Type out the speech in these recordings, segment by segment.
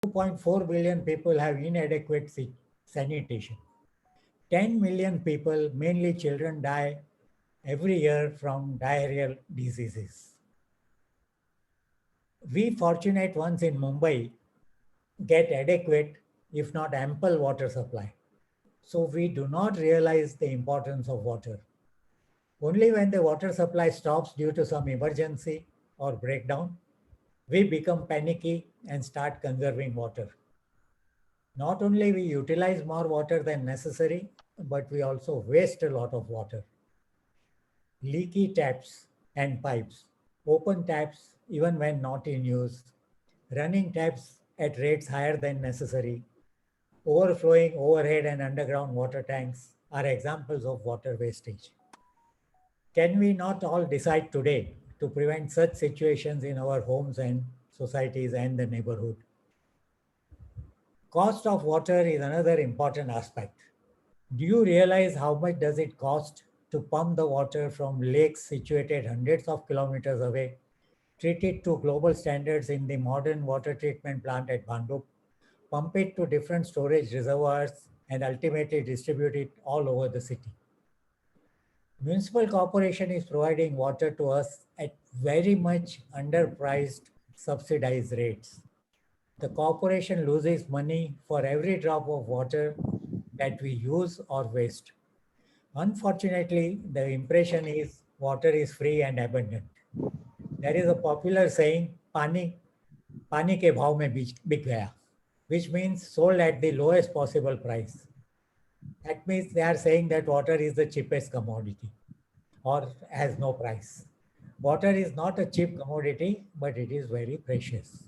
2.4 billion people have inadequate sanitation. 10 million people, mainly children, die every year from diarrheal diseases. We fortunate ones in Mumbai get adequate, if not ample, water supply. So we do not realize the importance of water. Only when the water supply stops due to some emergency or breakdown, we become panicky and start conserving water. Not only we utilize more water than necessary, but we also waste a lot of water. Leaky taps and pipes, open taps even when not in use, running taps at rates higher than necessary, overflowing overhead and underground water tanks are examples of water wastage. Can we not all decide today to prevent such situations in our homes and societies and the neighborhood? Cost of water is another important aspect. Do you realize how much does it cost to pump the water from lakes situated hundreds of kilometers away, treat it to global standards in the modern water treatment plant at Bhandup, pump it to different storage reservoirs, and ultimately distribute it all over the city? Municipal corporation is providing water to us at very much underpriced subsidized rates. The corporation loses money for every drop of water that we use or waste. Unfortunately, the impression is water is free and abundant. There is a popular saying, पानी के भाव में बिक गया, which means sold at the lowest possible price. That means they are saying that water is the cheapest commodity or has no price. Water is not a cheap commodity, but it is very precious.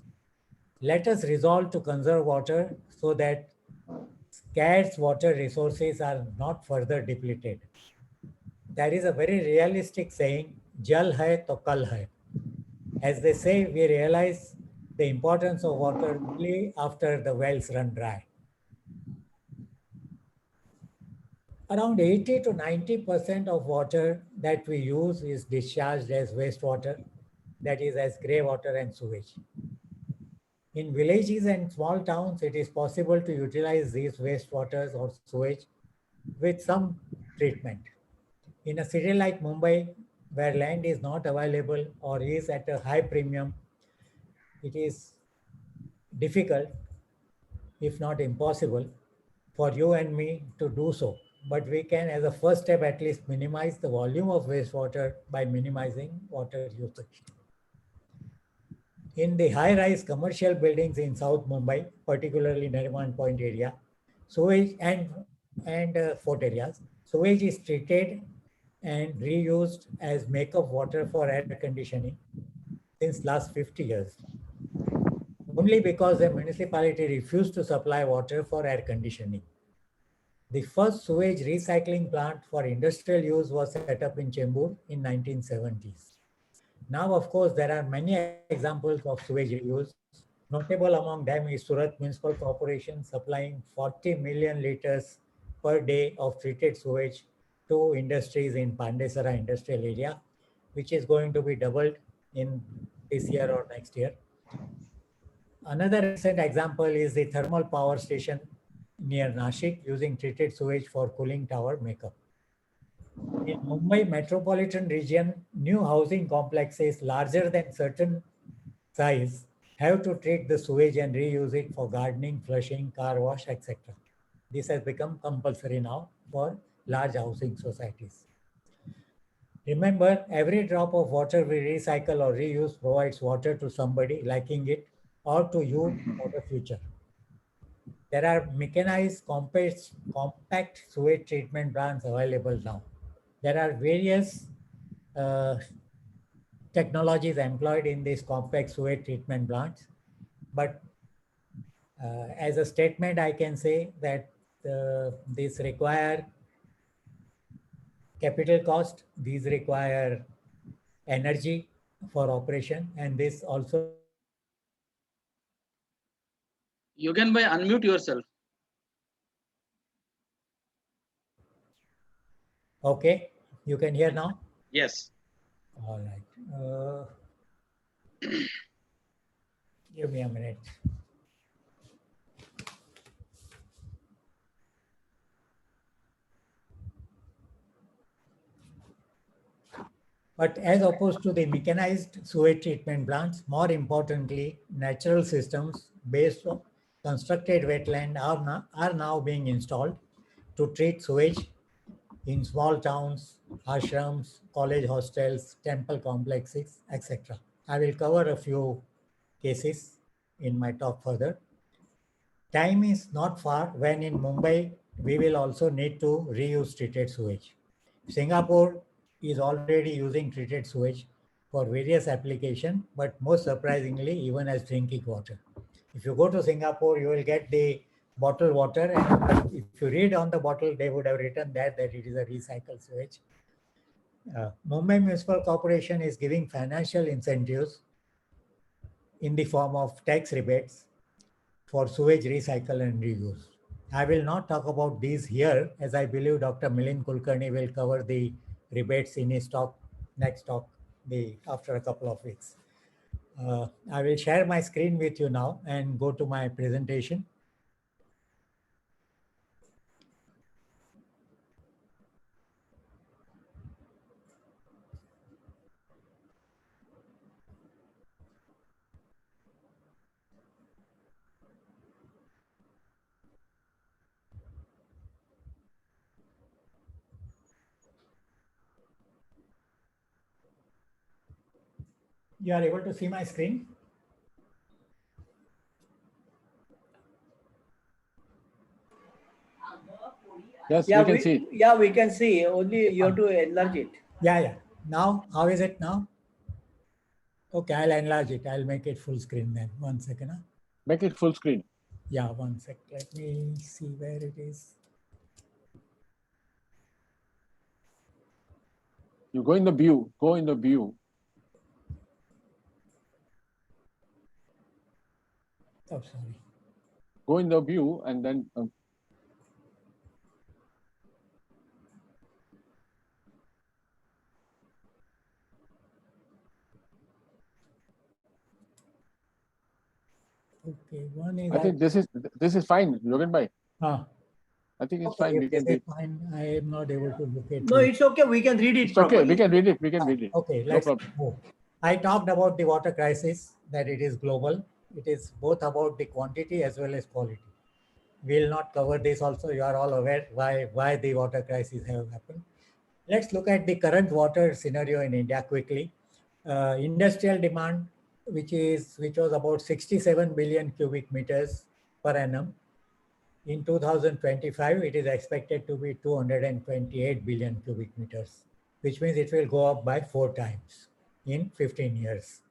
Let us resolve to conserve water so that scarce water resources are not further depleted. There is a very realistic saying, Jal hai to kal hai. As they say, we realize the importance of water only after the wells run dry. Around 80 to 90% of water that we use is discharged as wastewater, that is, as grey water and sewage. In villages and small towns, it is possible to utilize these wastewaters or sewage with some treatment. In a city like Mumbai, where land is not available or is at a high premium, it is difficult, if not impossible, for you and me to do so. But we can, as a first step, at least minimize the volume of wastewater by minimizing water usage. In the high-rise commercial buildings in South Mumbai, particularly Nariman Point area, sewage and Fort areas, sewage is treated and reused as makeup water for air conditioning since last 50 years, only because the municipality refused to supply water for air conditioning. The first sewage recycling plant for industrial use was set up in Chembur in 1970s. Now, of course, there are many examples of sewage reuse. Notable among them is Surat Municipal Corporation supplying 40 million liters per day of treated sewage to industries in Pandesara industrial area, which is going to be doubled in this year or next year. Another recent example is the thermal power station near Nashik using treated sewage for cooling tower makeup. In Mumbai metropolitan region, new housing complexes larger than certain size have to treat the sewage and reuse it for gardening, flushing, car wash, etc. This has become compulsory now for large housing societies. Remember, every drop of water we recycle or reuse provides water to somebody liking it or to you for the future. There are mechanized compact sewage treatment plants available now. There are various uh, technologies employed in these compact sewage treatment plants, but as a statement, I can say that these require capital cost, these require energy for operation, and this also require You can by unmute yourself. okay. You can hear now. Yes. All right. Give me a minute. But as opposed to the mechanized sewage treatment plants, more importantly, natural systems based on constructed wetland are now being installed to treat sewage in small towns, ashrams, college hostels, temple complexes, etc. I will cover a few cases in my talk further. Time is not far when in Mumbai we will also need to reuse treated sewage. Singapore is already using treated sewage for various applications, but most surprisingly, even as drinking water. If you go to Singapore, you will get the bottled water, and if you read on the bottle, they would have written that it is a recycled sewage. Mumbai Municipal Corporation is giving financial incentives in the form of tax rebates for sewage recycle and reuse. I will not talk about these here as I believe Dr. Milind Kulkarni will cover the rebates in his talk, next talk, after a couple of weeks. I will share my screen with you now and go to my presentation. You are able to see my screen? Yes, Yeah, we can see. Yeah, we can see. Only you have to enlarge it. Yeah. Now, how is it now? Okay, I'll enlarge it. I'll make it full screen then. 1 second. Huh? Make it full screen. Yeah, 1 sec. Let me see where it is. You go in the view. Go in the view. Oh, sorry. Go in the view and then Okay, one is. I think this is fine, Yogan bhai. I think it's fine. If We can this is read. fine, I am not able to look at No, it. it's okay. We can read it It's okay. properly. We can read it. We can read it. Okay, No let's problem. move. I talked about the water crisis, that it is global. It is both about the quantity as well as quality. We'll not cover this also. You are all aware why the water crisis have happened. Let's look at the current water scenario in India quickly. Industrial demand, which was about 67 billion cubic meters per annum. In 2025, it is expected to be 228 billion cubic meters, which means it will go up by 4 times in 15 years.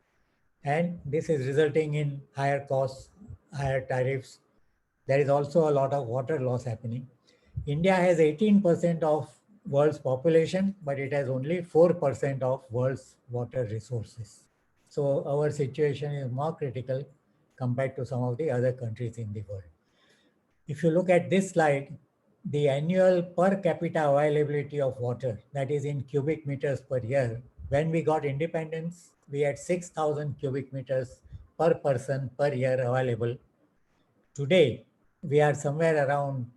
And this is resulting in higher costs, higher tariffs. There is also a lot of water loss happening. India has 18% of world's population, but it has only 4% of world's water resources. So our situation is more critical compared to some of the other countries in the world. If you look at this slide, the annual per capita availability of water, that is in cubic meters per year, when we got independence, we had 6,000 cubic meters per person per year available. Today, we are somewhere around,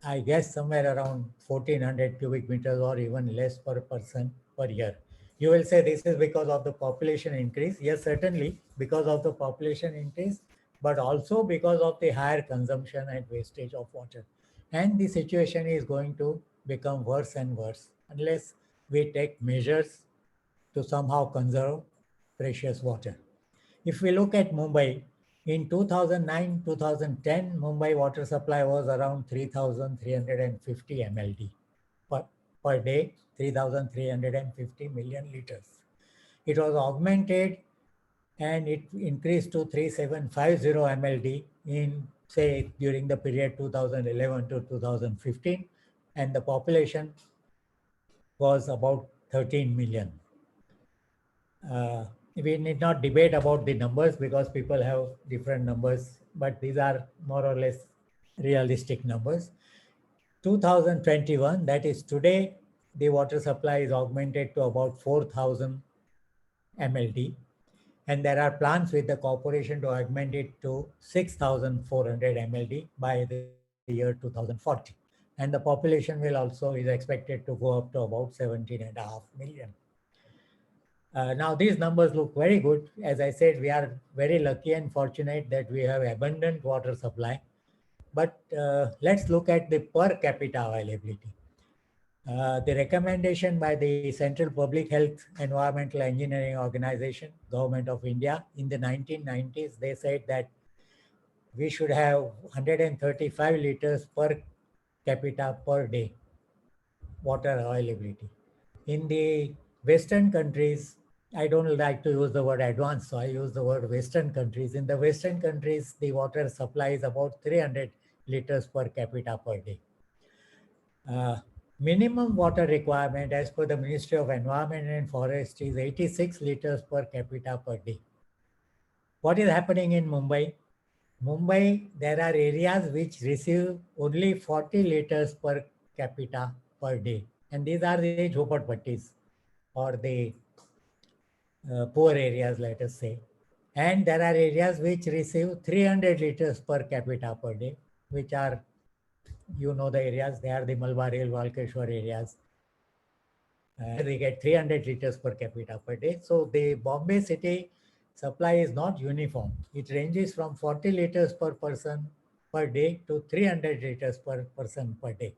I guess, somewhere around 1,400 cubic meters or even less per person per year. You will say this is because of the population increase. Yes, certainly because of the population increase, but also because of the higher consumption and wastage of water. And the situation is going to become worse and worse unless we take measures to somehow conserve precious water. If we look at Mumbai, in 2009-2010, Mumbai water supply was around 3,350 MLD per day, 3,350 million liters. It was augmented and it increased to 3,750 MLD in, say, during the period 2011 to 2015, and the population was about 13 million. We need not debate about the numbers because people have different numbers, but these are more or less realistic numbers. 2021, that is today, the water supply is augmented to about 4,000 MLD. And there are plans with the corporation to augment it to 6,400 MLD by the year 2040. And the population will also is expected to go up to about 17.5 million. Now these numbers look very good. As I said, we are very lucky and fortunate that we have abundant water supply. But let's look at the per capita availability. The recommendation by the Central Public Health Environmental Engineering Organization, Government of India, in the 1990s, they said that we should have 135 liters per capita per day water availability. In the Western countries, I don't like to use the word advanced, so I use the word Western countries. In the Western countries, the water supply is about 300 liters per capita per day. Minimum water requirement as per the Ministry of Environment and Forestry is 86 liters per capita per day. What is happening in Mumbai? Mumbai, there are areas which receive only 40 liters per capita per day. And these are the jhopatpattis or the poor areas, let us say. And there are areas which receive 300 liters per capita per day, which are, you know, the areas, they are the Malabar Hill, Walkeshwar areas. They get 300 liters per capita per day. So the Bombay city supply is not uniform. It ranges from 40 liters per person per day to 300 liters per person per day.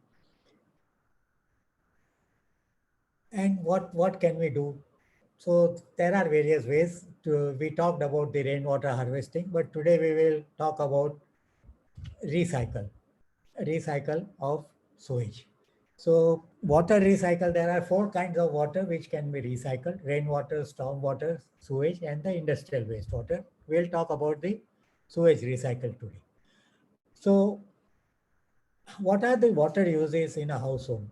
And what can we do? So there are various ways. We talked about the rainwater harvesting, but today we will talk about recycle of sewage. So water recycle, there are 4 kinds of water which can be recycled: rainwater, stormwater, sewage, and the industrial wastewater. We'll talk about the sewage recycle today. So what are the water uses in a household?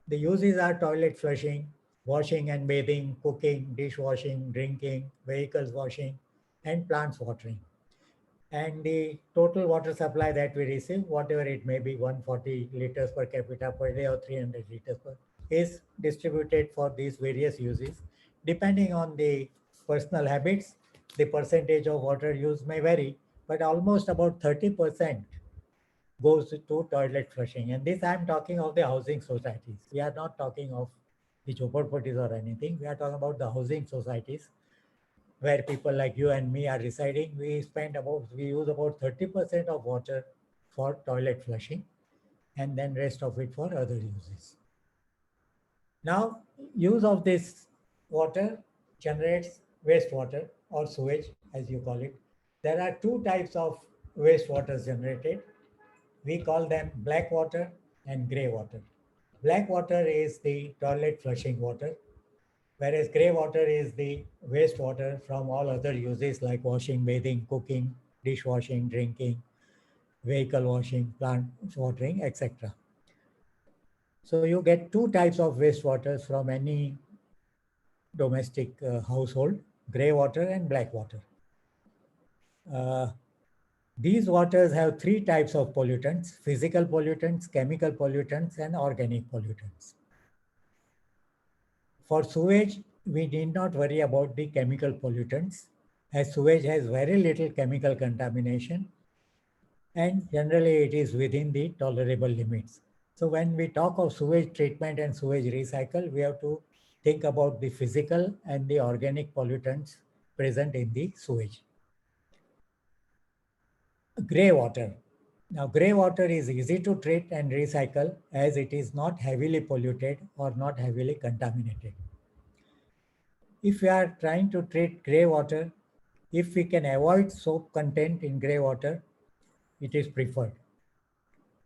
The uses are toilet flushing, washing and bathing, cooking, dishwashing, drinking, vehicles washing, and plants watering. And the total water supply that we receive, whatever it may be, 140 liters per capita per day or 300 liters per, is distributed for these various uses. Depending on the personal habits, the percentage of water use may vary, but almost about 30% goes to toilet flushing. And this I'm talking of the housing societies. We are not talking of the jhopatpattis or anything. We are talking about the housing societies where people like you and me are residing. We use about 30% of water for toilet flushing and then rest of it for other uses. Now, use of this water generates wastewater or sewage, as you call it. There are 2 types of wastewater generated. We call them black water and gray water. Black water is the toilet flushing water, whereas gray water is the wastewater from all other uses like washing, bathing, cooking, dishwashing, drinking, vehicle washing, plant watering, etc. So you get 2 types of wastewaters from any domestic household: gray water and black water. These waters have 3 types of pollutants: physical pollutants, chemical pollutants, and organic pollutants. For sewage, we need not worry about the chemical pollutants, as sewage has very little chemical contamination and generally it is within the tolerable limits. So when we talk of sewage treatment and sewage recycle, we have to think about the physical and the organic pollutants present in the sewage. Gray water. Now, gray water is easy to treat and recycle as it is not heavily polluted or not heavily contaminated. If we are trying to treat gray water, if we can avoid soap content in gray water, it is preferred.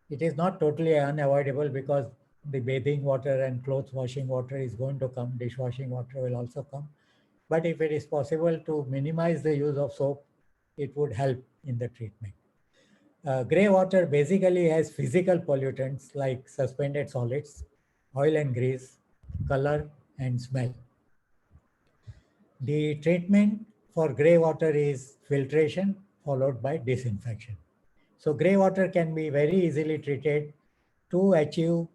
It is not totally unavoidable because the bathing water and clothes washing water is going to come, dishwashing water will also come. But if it is possible to minimize the use of soap, it would help in the treatment. Gray water basically has physical pollutants like suspended solids, oil and grease, color, and smell. The treatment for gray water is filtration followed by disinfection. So gray water can be very easily treated to achieve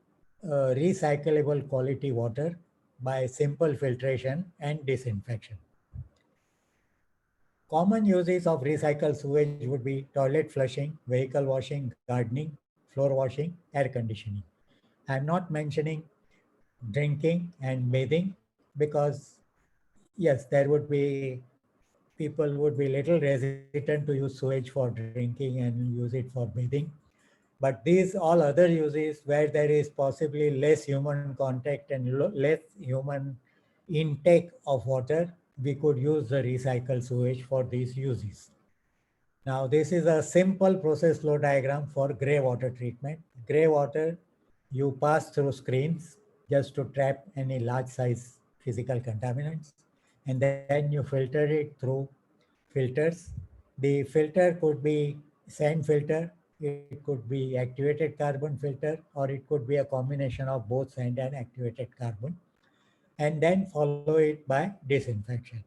recyclable quality water by simple filtration and disinfection. Common uses of recycled sewage would be toilet flushing, vehicle washing, gardening, floor washing, air conditioning. I'm not mentioning drinking and bathing because yes, there would be, people would be little hesitant to use sewage for drinking and use it for bathing. But these all other uses where there is possibly less human contact and less human intake of water, we could use the recycled sewage for these uses. Now, this is a simple process flow diagram for gray water treatment. Gray water, you pass through screens just to trap any large size physical contaminants, and then you filter it through filters. The filter could be sand filter, it could be activated carbon filter, or it could be a combination of both sand and activated carbon, and then follow it by disinfection.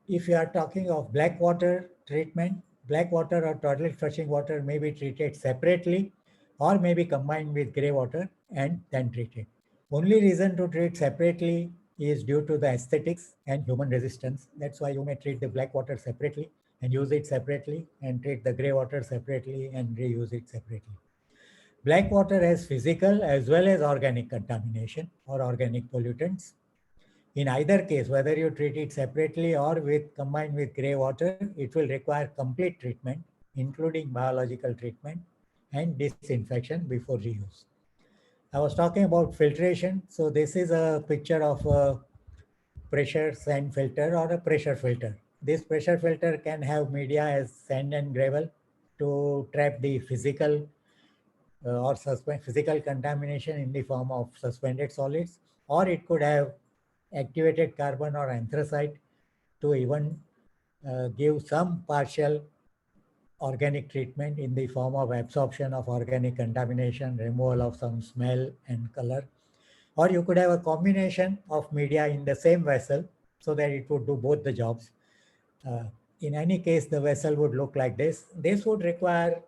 If you are talking of black water treatment, black water or toilet flushing water may be treated separately or may be combined with gray water and then treated. Only reason to treat separately is due to the aesthetics and human resistance. That's why you may treat the black water separately and use it separately, and treat the gray water separately and reuse it separately. Black water has physical as well as organic contamination or organic pollutants. In either case, whether you treat it separately or with combined with gray water, it will require complete treatment, including biological treatment and disinfection before reuse. I was talking about filtration. So this is a picture of a pressure sand filter or a pressure filter. This pressure filter can have media as sand and gravel to trap the physical or physical contamination in the form of suspended solids, or it could have activated carbon or anthracite to even give some partial organic treatment in the form of absorption of organic contamination, removal of some smell and color. Or you could have a combination of media in the same vessel so that it would do both the jobs. In any case, the vessel would look like this. This would require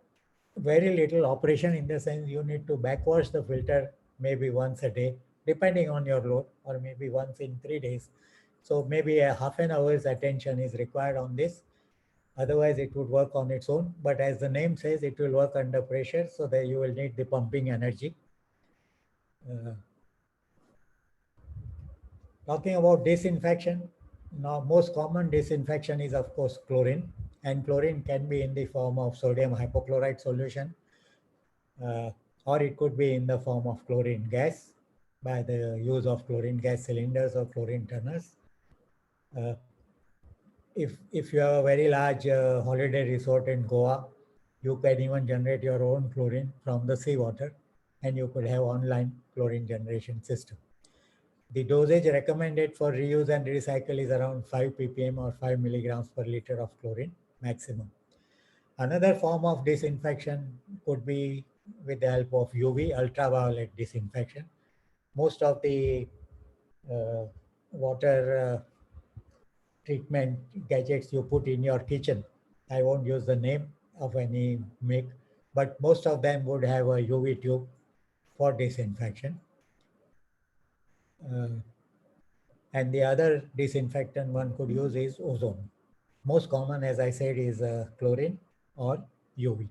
very little operation, in the sense you need to backwash the filter maybe once a day, depending on your load, or maybe once in 3 days. So maybe a half an hour's attention is required on this. Otherwise, it would work on its own. But as the name says, it will work under pressure, so that you will need the pumping energy. Talking about disinfection, now most common disinfection is of course chlorine, and chlorine can be in the form of sodium hypochlorite solution, or it could be in the form of chlorine gas by the use of chlorine gas cylinders or chlorine tunnels. If you have a very large holiday resort in Goa, you can even generate your own chlorine from the seawater, and you could have online chlorine generation system. The dosage recommended for reuse and recycle is around 5 ppm or 5 milligrams per liter of chlorine maximum. Another form of disinfection could be with the help of UV, ultraviolet disinfection. Most of the water treatment gadgets you put in your kitchen, I won't use the name of any make, but most of them would have a UV tube for disinfection. And the other disinfectant one could use is ozone. Most common, as I said, is chlorine or UV.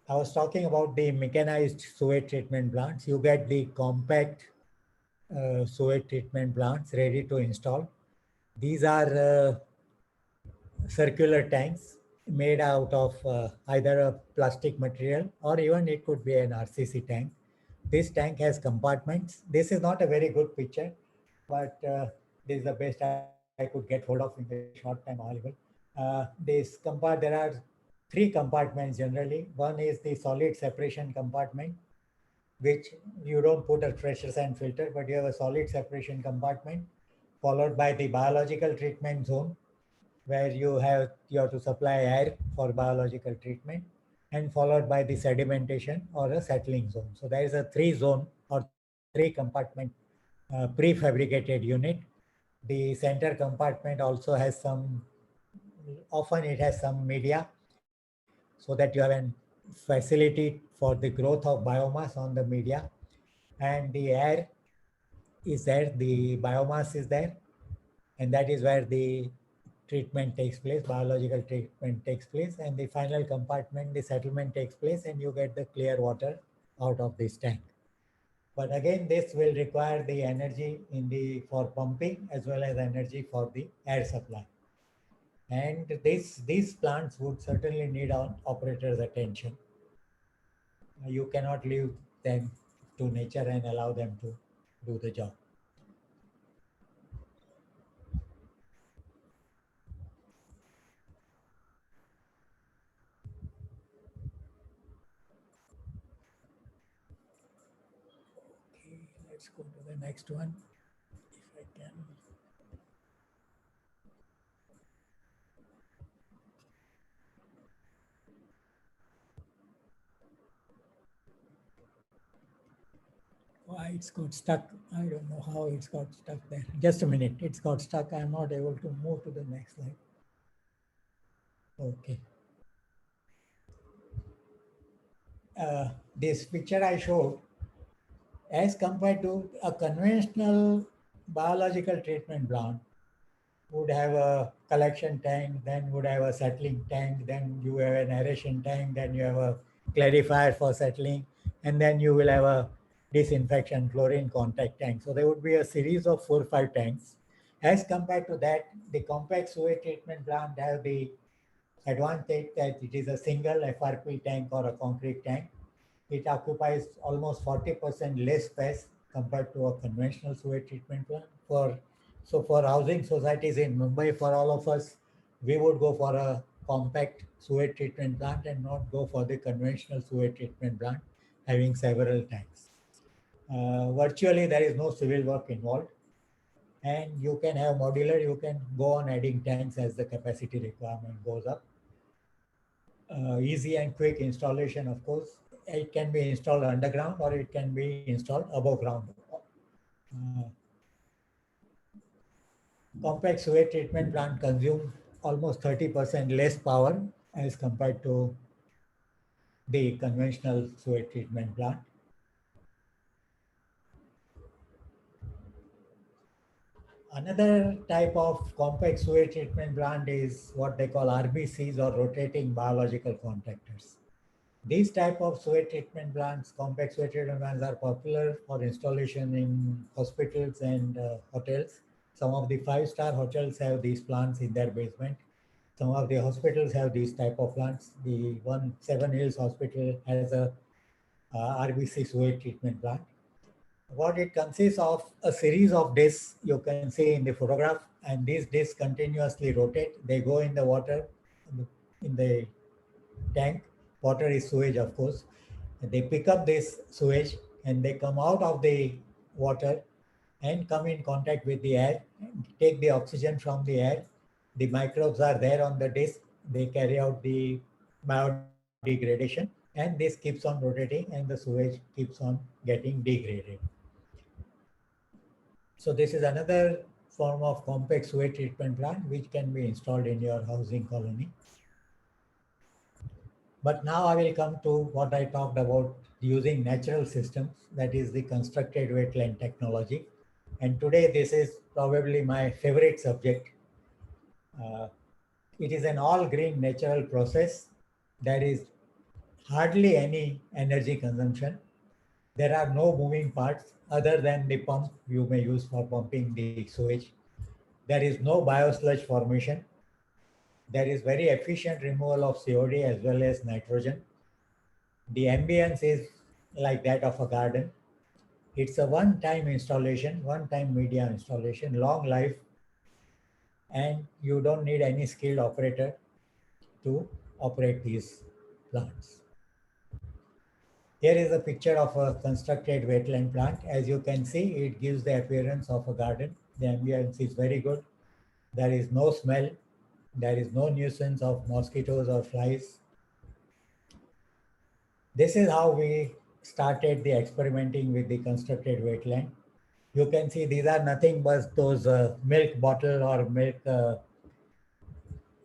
I was talking about the mechanized sewage treatment plants. You get the compact sewage treatment plants ready to install. These are circular tanks made out of either a plastic material, or even it could be an RCC tank. This tank has compartments. This is not a very good picture, but this is the best I could get hold of in the short time available. There are 3 compartments generally. One is the solid separation compartment, which you don't put a pressure sand filter, but you have a solid separation compartment, followed by the biological treatment zone, where you have to supply air for biological treatment, and followed by the sedimentation or a settling zone. So there is a 3-zone or 3-compartment prefabricated unit. The center compartment also has often it has some media, so that you have an facility for the growth of biomass on the media, and the air is there, the biomass is there, and that is where the treatment takes place, biological treatment takes place, and the final compartment, the settlement takes place, and you get the clear water out of this tank. But again, this will require the energy for pumping as well as energy for the air supply. And these plants would certainly need operators' attention. You cannot leave them to nature and allow them to do the job. Okay, let's go to the next one, if I can. Why it's got stuck? I don't know how it's got stuck there. Just a minute, it's got stuck. I'm not able to move to the next slide. Okay. This picture I showed, as compared to a conventional biological treatment plant, would have a collection tank, then would have a settling tank, then you have an aeration tank, then you have a clarifier for settling, and then you will have a disinfection chlorine contact tank. So there would be a series of 4 or 5 tanks. As compared to that, the compact sewage treatment plant have the advantage that it is a single FRP tank or a concrete tank. It occupies almost 40% less space compared to a conventional sewage treatment plant. So for housing societies in Mumbai, for all of us, we would go for a compact sewage treatment plant and not go for the conventional sewage treatment plant having several tanks. Virtually, there is no civil work involved, and you can have modular, you can go on adding tanks as the capacity requirement goes up. Easy and quick installation, of course. It can be installed underground or it can be installed above ground. Compact sewage treatment plant consume almost 30% less power as compared to the conventional sewage treatment plant. Another type of compact sewage treatment plant is what they call RBCs, or rotating biological contactors. These type of sewage treatment plants, compact sewage treatment plants, are popular for installation in hospitals and hotels. Some of the 5-star hotels have these plants in their basement. Some of the hospitals have these type of plants. The one Seven Hills Hospital has a RBC sewage treatment plant. What it consists of, a series of discs you can see in the photograph, and these discs continuously rotate. They go in the water, in the tank. Water is sewage, of course. They pick up this sewage and they come out of the water and come in contact with the air, take the oxygen from the air. The microbes are there on the disc. They carry out the biodegradation, and this keeps on rotating and the sewage keeps on getting degraded. So this is another form of compact sewage treatment plant which can be installed in your housing colony. But now I will come to what I talked about, using natural systems, that is the constructed wetland technology. And today this is probably my favorite subject. It is an all-green natural process. There is hardly any energy consumption. There are no moving parts other than the pump you may use for pumping the sewage. There is no biosludge formation. There is very efficient removal of COD as well as nitrogen. The ambience is like that of a garden. It's a one-time installation, one-time media installation, long life, and you don't need any skilled operator to operate these plants. Here is a picture of a constructed wetland plant. As you can see, it gives the appearance of a garden. The ambience is very good. There is no smell. There is no nuisance of mosquitoes or flies. This is how we started the experimenting with the constructed wetland. You can see these are nothing but those milk bottle or milk,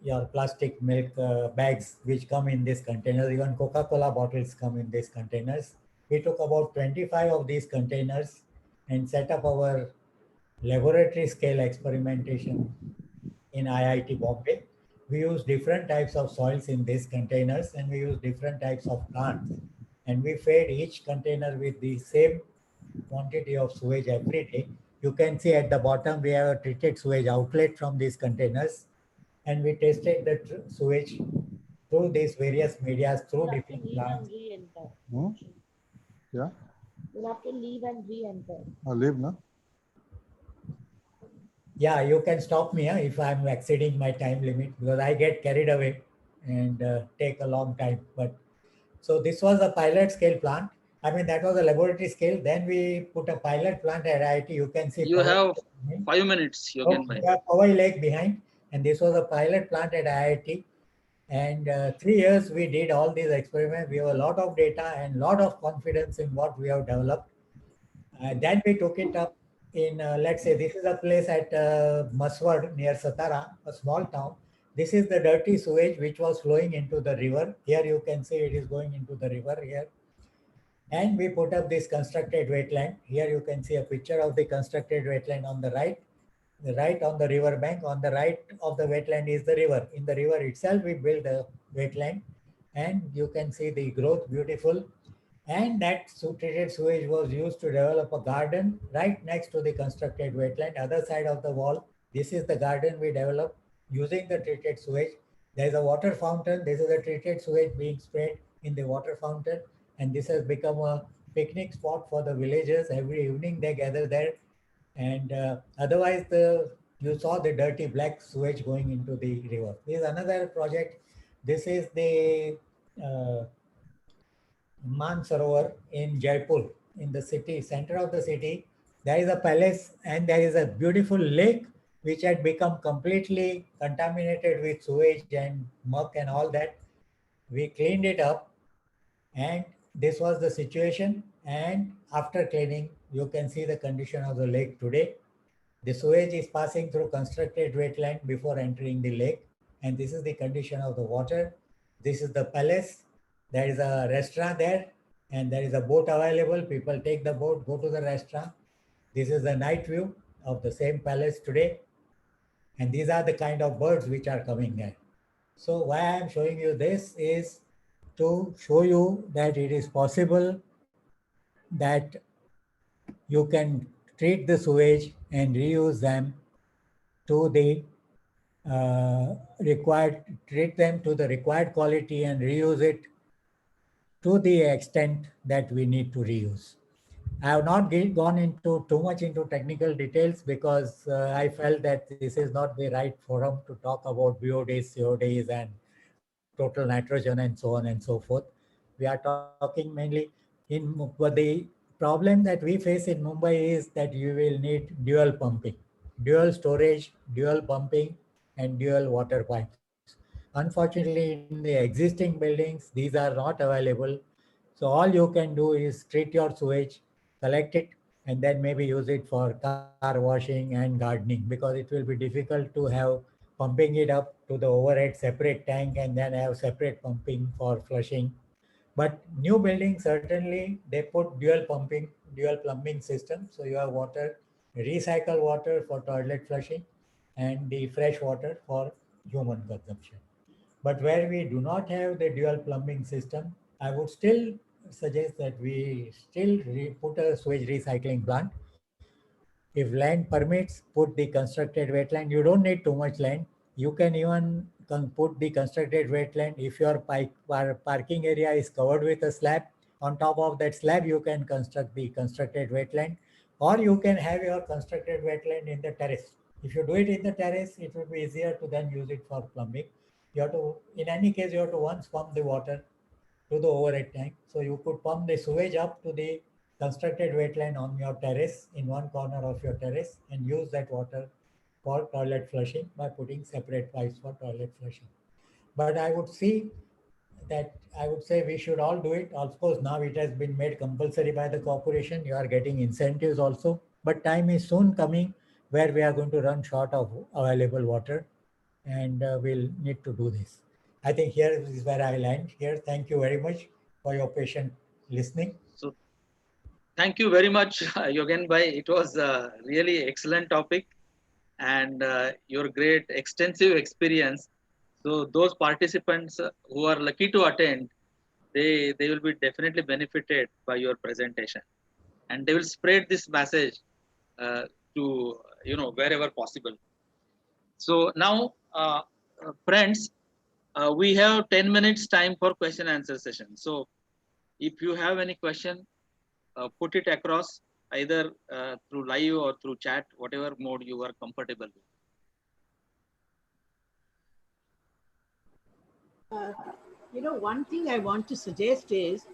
your plastic milk bags which come in this container. Even Coca-Cola bottles come in these containers. We took about 25 of these containers and set up our laboratory scale experimentation in IIT Bombay. We use different types of soils in these containers, and we use different types of plants. And we fed each container with the same quantity of sewage every day. You can see at the bottom we have a treated sewage outlet from these containers, and we tested the sewage through these various medias, through You have to different leave plants. and re-enter. Hmm? Yeah, You'll have to leave and re-enter. I'll leave now. Yeah, you can stop me if I'm exceeding my time limit, because I get carried away and take a long time. But so this was a pilot scale plant. I mean, that was a laboratory scale. Then we put a pilot plant at IIT. You can see You Powai have Lake behind. 5 minutes, Oh, Yogen bhai. we have Powai Lake behind, and this was a pilot plant at IIT. And 3 years we did all these experiments. We have a lot of data and lot of confidence in what we have developed. Then we took it up in, let's say, this is a place at Maswad near Satara, a small town. This is the dirty sewage which was flowing into the river. Here you can see it is going into the river here. And we put up this constructed wetland. Here you can see a picture of the constructed wetland on the right. The right on the river bank, on the right of the wetland is the river. In the river itself, we built the wetland, and you can see the growth beautiful. And that treated sewage was used to develop a garden right next to the constructed wetland, other side of the wall. This is the garden we developed using the treated sewage. There is a water fountain. This is a treated sewage being sprayed in the water fountain. And this has become a picnic spot for the villagers. Every evening they gather there. And otherwise, you saw the dirty black sewage going into the river. This is another project. This is the Mansarovar in Jaipur, in the city, center of the city. There is a palace and there is a beautiful lake which had become completely contaminated with sewage and muck and all that. We cleaned it up, and this was the situation. And after cleaning, you can see the condition of the lake today. The sewage is passing through constructed wetland before entering the lake. And this is the condition of the water. This is the palace. There is a restaurant there, and there is a boat available. People take the boat, go to the restaurant. This is the night view of the same palace today. And these are the kind of birds which are coming there. So why I am showing you this is to show you that it is possible that you can treat the sewage and reuse them to the treat them to the required quality and reuse it to the extent that we need to reuse. I have not gone into too much into technical details because I felt that this is not the right forum to talk about BODs, CODs, and total nitrogen and so on and so forth. We are talking mainly but the problem that we face in Mumbai is that you will need dual pumping, dual storage, dual pumping, and dual water pipes. Unfortunately, in the existing buildings, these are not available. So all you can do is treat your sewage, collect it, and then maybe use it for car washing and gardening, because it will be difficult to have pumping it up to the overhead separate tank and then have separate pumping for flushing. But new buildings, certainly they put dual pumping, dual plumbing system. So you have water, recycle water for toilet flushing, and the fresh water for human consumption. But where we do not have the dual plumbing system, I would still suggest that we still put a sewage recycling plant. If land permits, put the constructed wetland. You don't need too much land. You can even put the constructed wetland. If your parking area is covered with a slab, on top of that slab, you can construct the constructed wetland, or you can have your constructed wetland in the terrace. If you do it in the terrace, it will be easier to then use it for plumbing. You have to, in any case, you have to once pump the water to the overhead tank. So you could pump the sewage up to the constructed wetland on your terrace, in one corner of your terrace, and use that water for toilet flushing by putting separate pipes for toilet flushing. But I would say we should all do it. Of course, now it has been made compulsory by the corporation. You are getting incentives also. But time is soon coming where we are going to run short of available water, and we'll need to do this. I think here is where I land here. Thank you very much for your patient listening. So thank you very much, Yogen bhai. It was a really excellent topic, and your great extensive experience. So those participants who are lucky to attend, they will be definitely benefited by your presentation. and they will spread this message to wherever possible. So now, friends, we have 10 minutes time for question answer session. So if you have any question, put it across either through live or through chat, whatever mode you are comfortable with. One thing I want to suggest is,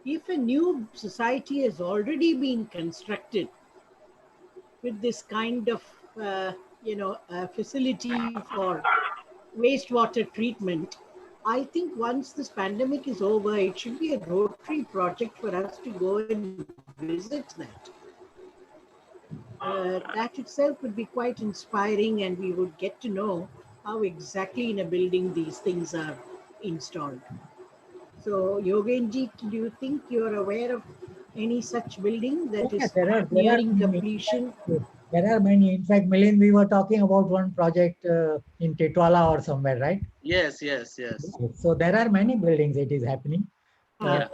if a new society has already been constructed with this kind of, facility for wastewater treatment, I think once this pandemic is over, it should be a Rotary project for us to go and visit that. That itself would be quite inspiring, and we would get to know how exactly in a building these things are installed. So, Yogenji, do you think you're aware of any such building that Yeah, is there are nearing many. completion? There are many. In fact, Milind, we were talking about one project in Titwala or somewhere, right? Yes. So there are many buildings it is happening. Yeah.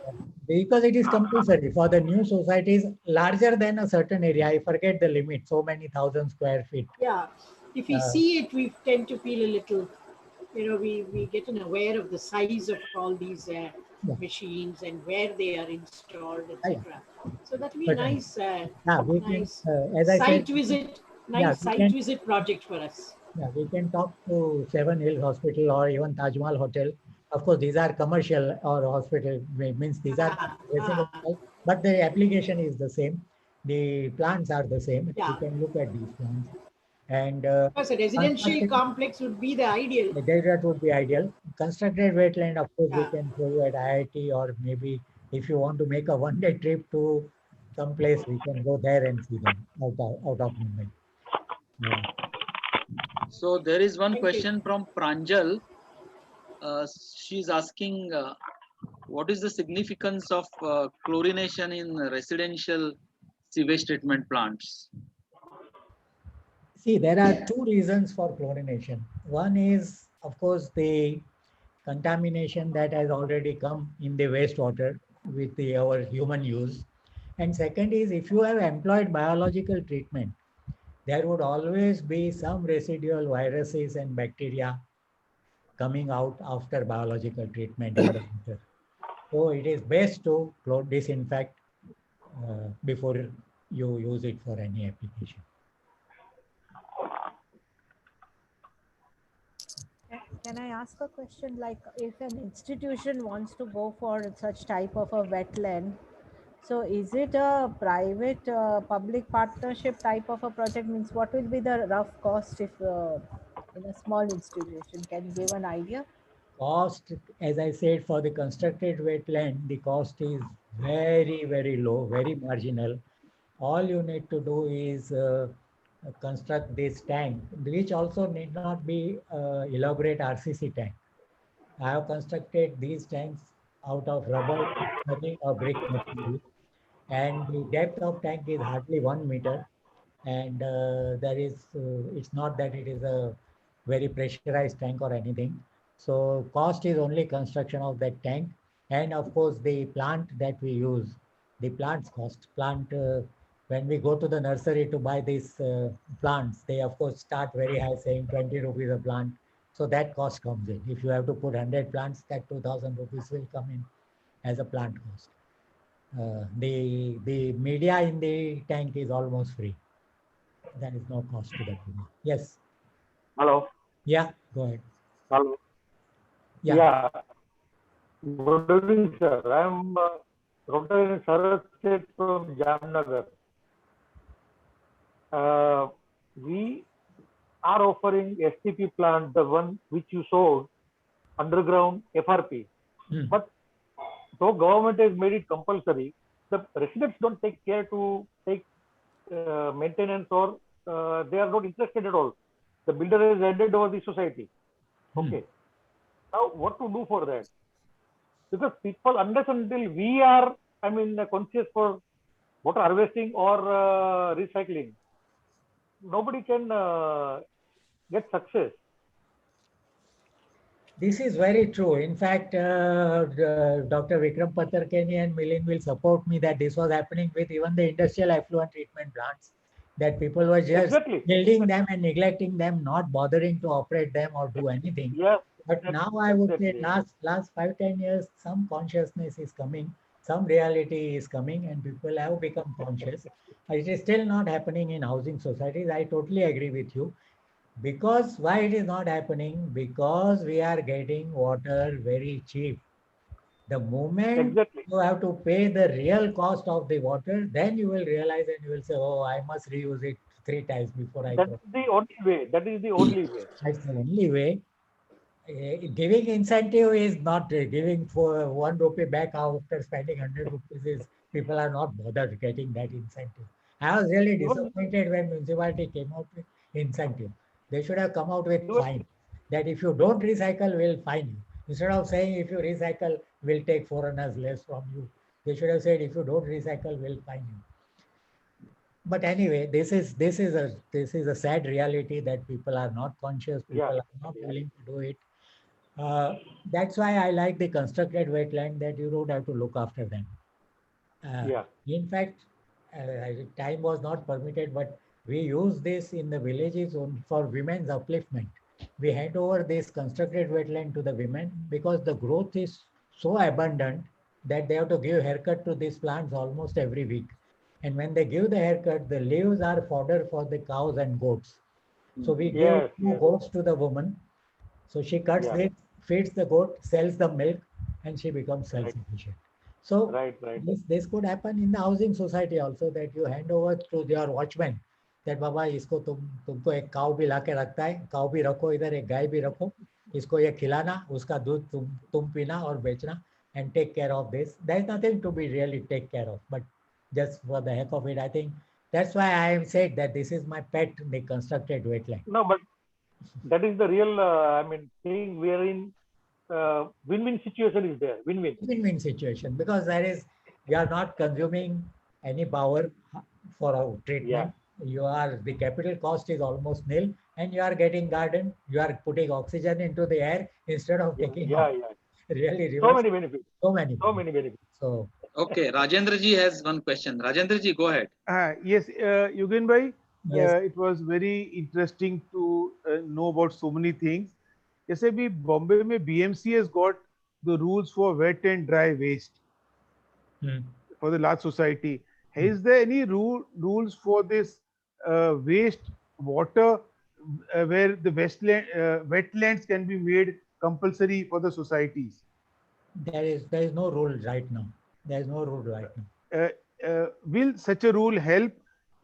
Because it is compulsory for the new societies larger than a certain area. I forget the limit, so many thousand square feet. Yeah. If we see it, we tend to feel a little, we get aware of the size of all these machines and where they are installed, etc. So that will be a nice, we nice can, as I site said, visit, yeah, visit project for us. Yeah, we can talk to Seven Hills Hospital or even Taj Mahal Hotel. Of course, these are commercial or hospital, means these are residential, but the application is the same. The plants are the same. Yeah. You can look at these plants. And Because a residential complex would be the ideal. that would be ideal. Constructed wetland, of course, we Yeah. can show you at IIT, or maybe if you want to make a one-day trip to some place, we can go there and see them out of Mumbai. Yeah. So there is one Thank question from Pranjal. She's asking, what is the significance of chlorination in residential sewage treatment plants? See, there are two reasons for chlorination. One is, of course, the contamination that has already come in the wastewater with our human use. And second is, if you have employed biological treatment, there would always be some residual viruses and bacteria coming out after biological treatment in the water. So it is best to disinfect before you use it for any application. Can I ask a question? Like, if an institution wants to go for such type of a wetland, so is it a private public partnership type of a project? Means what will be the rough cost if in a small institution? Can you give an idea? Cost, as I said, for the constructed wetland, the cost is very, very low, very marginal. All you need to do is construct this tank, which also need not be elaborate RCC tank. I have constructed these tanks out of rubber or brick material, and the depth of tank is hardly 1 meter. And there is, it's not that it is a very pressurized tank or anything. So cost is only construction of that tank, and of course the plant that we use, the plant's cost. When we go to the nursery to buy these plants, they of course start very high, saying 20 rupees a plant. So that cost comes in. If you have to put 100 plants, that 2,000 rupees will come in as a plant cost. The media in the tank is almost free. There is no cost to that. Yes. Hello. Yeah, go ahead. Hello. Yeah. Good evening, sir. I am Dr. Sarath Seth from Jamnagar. We are offering STP plant, the one which you showed, underground FRP. But though government has made it compulsory, the residents don't take care to take maintenance, or they are not interested at all. The builder has handed over the society. Okay. Now, what to do for that? Because people, unless until we are, conscious for water harvesting or recycling, nobody can get success. This is very true. In fact, Dr. Vikram Patarkeni and Milind will support me that this was happening with even the industrial effluent treatment plants, that people were just Exactly. building them and neglecting them, not bothering to operate them or do anything. Yes. But now I would say Exactly. last 5-10 years, some consciousness is coming, some reality is coming, and people have become conscious. It is still not happening in housing societies. I totally agree with you. Because why it is not happening? Because we are getting water very cheap. The moment Exactly. you have to pay the real cost of the water, then you will realize and you will say, oh, I must reuse it 3 times before I That go. is the only way. That is the only way. That's the only way. Giving incentive is not giving for 1 rupee back after spending 100 rupees is people are not bothered getting that incentive. I was really Even, disappointed when municipality came out with incentive. They should have come out with even fine that if you don't recycle, we'll fine you. Instead of saying if you recycle, we'll take foreigners less from you. They should have said if you don't recycle, we'll fine you. But anyway, this is a sad reality that people are not conscious, people are not willing to do it. That's why I like the constructed wetland, that you don't have to look after them. In fact, time was not permitted, but we use this in the villages for women's upliftment. We hand over this constructed wetland to the women because the growth is so abundant that they have to give haircut to these plants almost every week. And when they give the haircut, the leaves are fodder for the cows and goats. So we give 2 goats to the woman. So she cuts this, feeds the goat, sells the milk, and she becomes self-sufficient. So this could happen in the housing society also, that you hand over to your watchman that बाबा इसको तुमको एक काऊ भी लाके रखता है, काऊ भी रखो इधर, एक गाय भी रखो, इसको ये खिलाना, उसका दूध तुम पीना और बेचना, and take care of this. There is nothing to be really take care of, but just for the heck of it, I think that's why I have said that this is my pet, the constructed wetland. No, but that is the real, thing. We are in win-win situation is there. Win-win. Win-win situation, because you are not consuming any power for our treatment. The capital cost is almost nil, and you are getting garden. You are putting oxygen into the air instead of taking really so many benefits. So many benefits. So okay, Rajendra ji has one question. Rajendra ji, go ahead. Yes, Yugen bhai, Yes. it was very interesting to know about so many things. जैसे भी बॉम्बे में BMC has got the rules for wet and dry waste for the large society. Is there any rules for this waste water where the wetlands can be made compulsory for the societies? There is no rule right now. There is no rule right now. Will such a rule help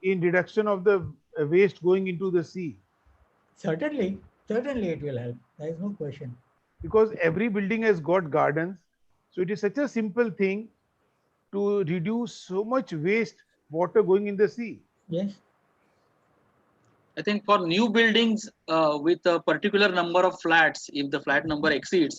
in reduction of the waste going into the sea? Certainly it will help. There is no question. Because every building has got gardens, so it is such a simple thing to reduce so much waste water going in the sea. Yes. I think for new buildings with a particular number of flats, if the flat number exceeds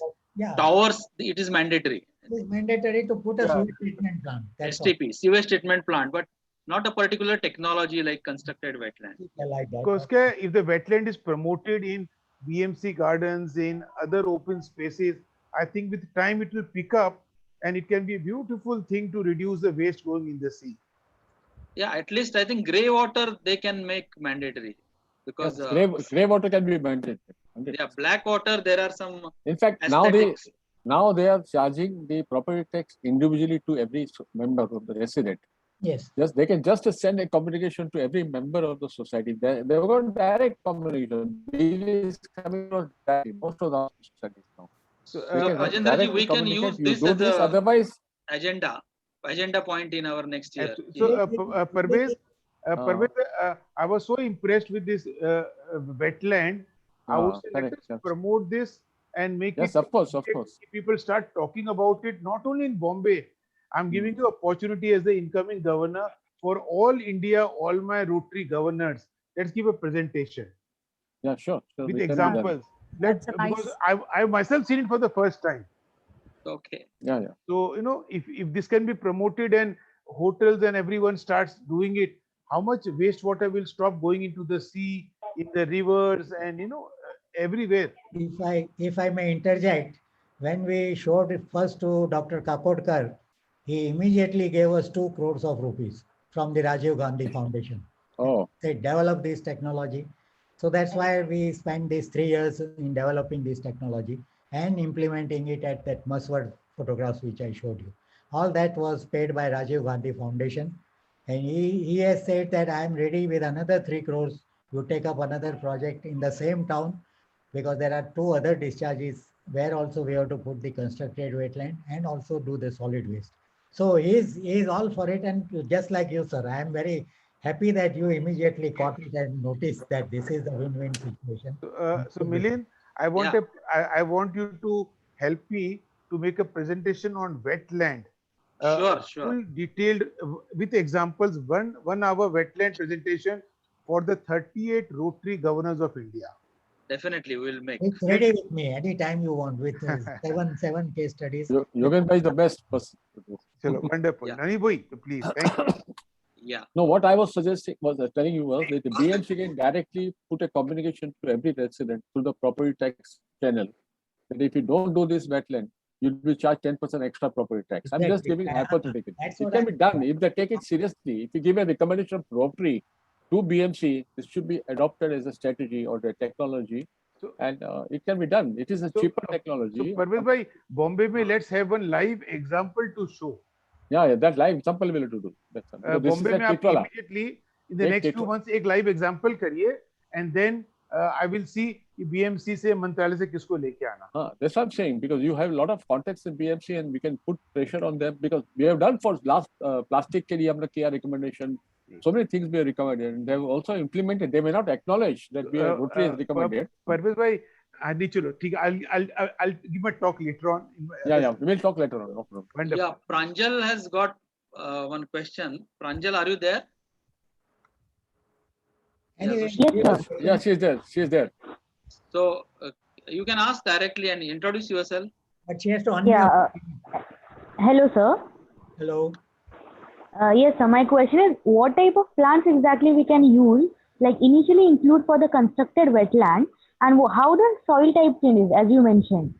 towers, it is mandatory. It is mandatory to put a sewage treatment plant. That's STP, sewage treatment plant, but not a particular technology like constructed wetland. Like that. Because if the wetland is promoted in BMC gardens, in other open spaces, I think with time it will pick up, and it can be a beautiful thing to reduce the waste going in the sea. Yeah, at least I think grey water they can make mandatory, because grey water can be mandatory. Yeah, black water there are some. In fact, now they are charging the property tax individually to every member of the resident. Yes. They can just send a communication to every member of the society. They got direct communication. Bill is coming from most of the societies now. So, Rajendra, we can use this as a otherwise agenda point in our next year. So, Parvez, I was so impressed with this wetland. I would say let us promote this and make it. Yes, of course. People start talking about it, not only in Bombay. I'm giving you opportunity as the incoming governor for all India, all my Rotary governors. Let's give a presentation. Yeah, sure. With examples. Because I myself seen it for the first time. Okay. Yeah. So, if this can be promoted and hotels and everyone starts doing it, how much wastewater will stop going into the sea, in the rivers, and everywhere. If I may interject, when we showed it first to Dr. Kakodkar, he immediately gave us 2 crores of rupees from the Rajiv Gandhi Foundation. Oh, They develop this technology. So that's why we spent these 3 years in developing this technology and implementing it at that Maswad photographs which I showed you. All that was paid by Rajiv Gandhi Foundation. And he has said that I am ready with another 3 crores. You take up another project in the same town, because there are 2 other discharges where also we have to put the constructed wetland and also do the solid waste. So he is all for it. And just like you, sir, I am very happy that you immediately caught it and noticed that this is a win-win situation. So Milind, I want Yeah. I want you to help me to make a presentation on wetland. Sure. Full detailed with examples, 1 hour wetland presentation for the 38 Rotary Governors of India. Definitely, we will make. It's ready with me anytime you want with seven case studies. Yogen Bhai is the best person. Chalo, wonderful. Yeah. Nani bhai, please, thank you. Yeah. No, what I was suggesting was telling you was that the BMC can directly put a communication to every resident through the property tax channel. That if you don't do this wetland, you'll be charged 10% extra property tax. I'm just Exactly. giving hypothetically. That's It what can be done if they take it seriously. If you give a recommendation of Rotary to BMC, this should be adopted as a strategy or the technology, and it can be done. It is a cheaper So technology. Parvez bhai, Bombay mein let's have one live example to show. Yeah, that live example will do. That's Bombay mein aap immediately in the next 2 months एक live example करिए, and then I will see कि BMC से मंत्रालय से किसको लेके आना. That's what I'm saying, because you have a lot of contacts in BMC and we can put pressure on them, because we have done for last plastic के लिए हमने किया recommendation. So many things we have recommended, and they have also implemented. They may not acknowledge that we have Rotary has recommended. Parvez bhai, नहीं चलो ठीक है. I'll give my talk later on. Yeah, we will talk later on. No problem. Wonderful. Yeah, Pranjal has got one question. Pranjal, are you there? Anyway, Yeah, she is there. She is there. So you can ask directly and introduce yourself. But she has to unmute. Yeah. Hello, sir. Hello. Yes, sir. My question is, what type of plants exactly we can use, like initially include for the constructed wetland, and how the soil type changes, as you mentioned?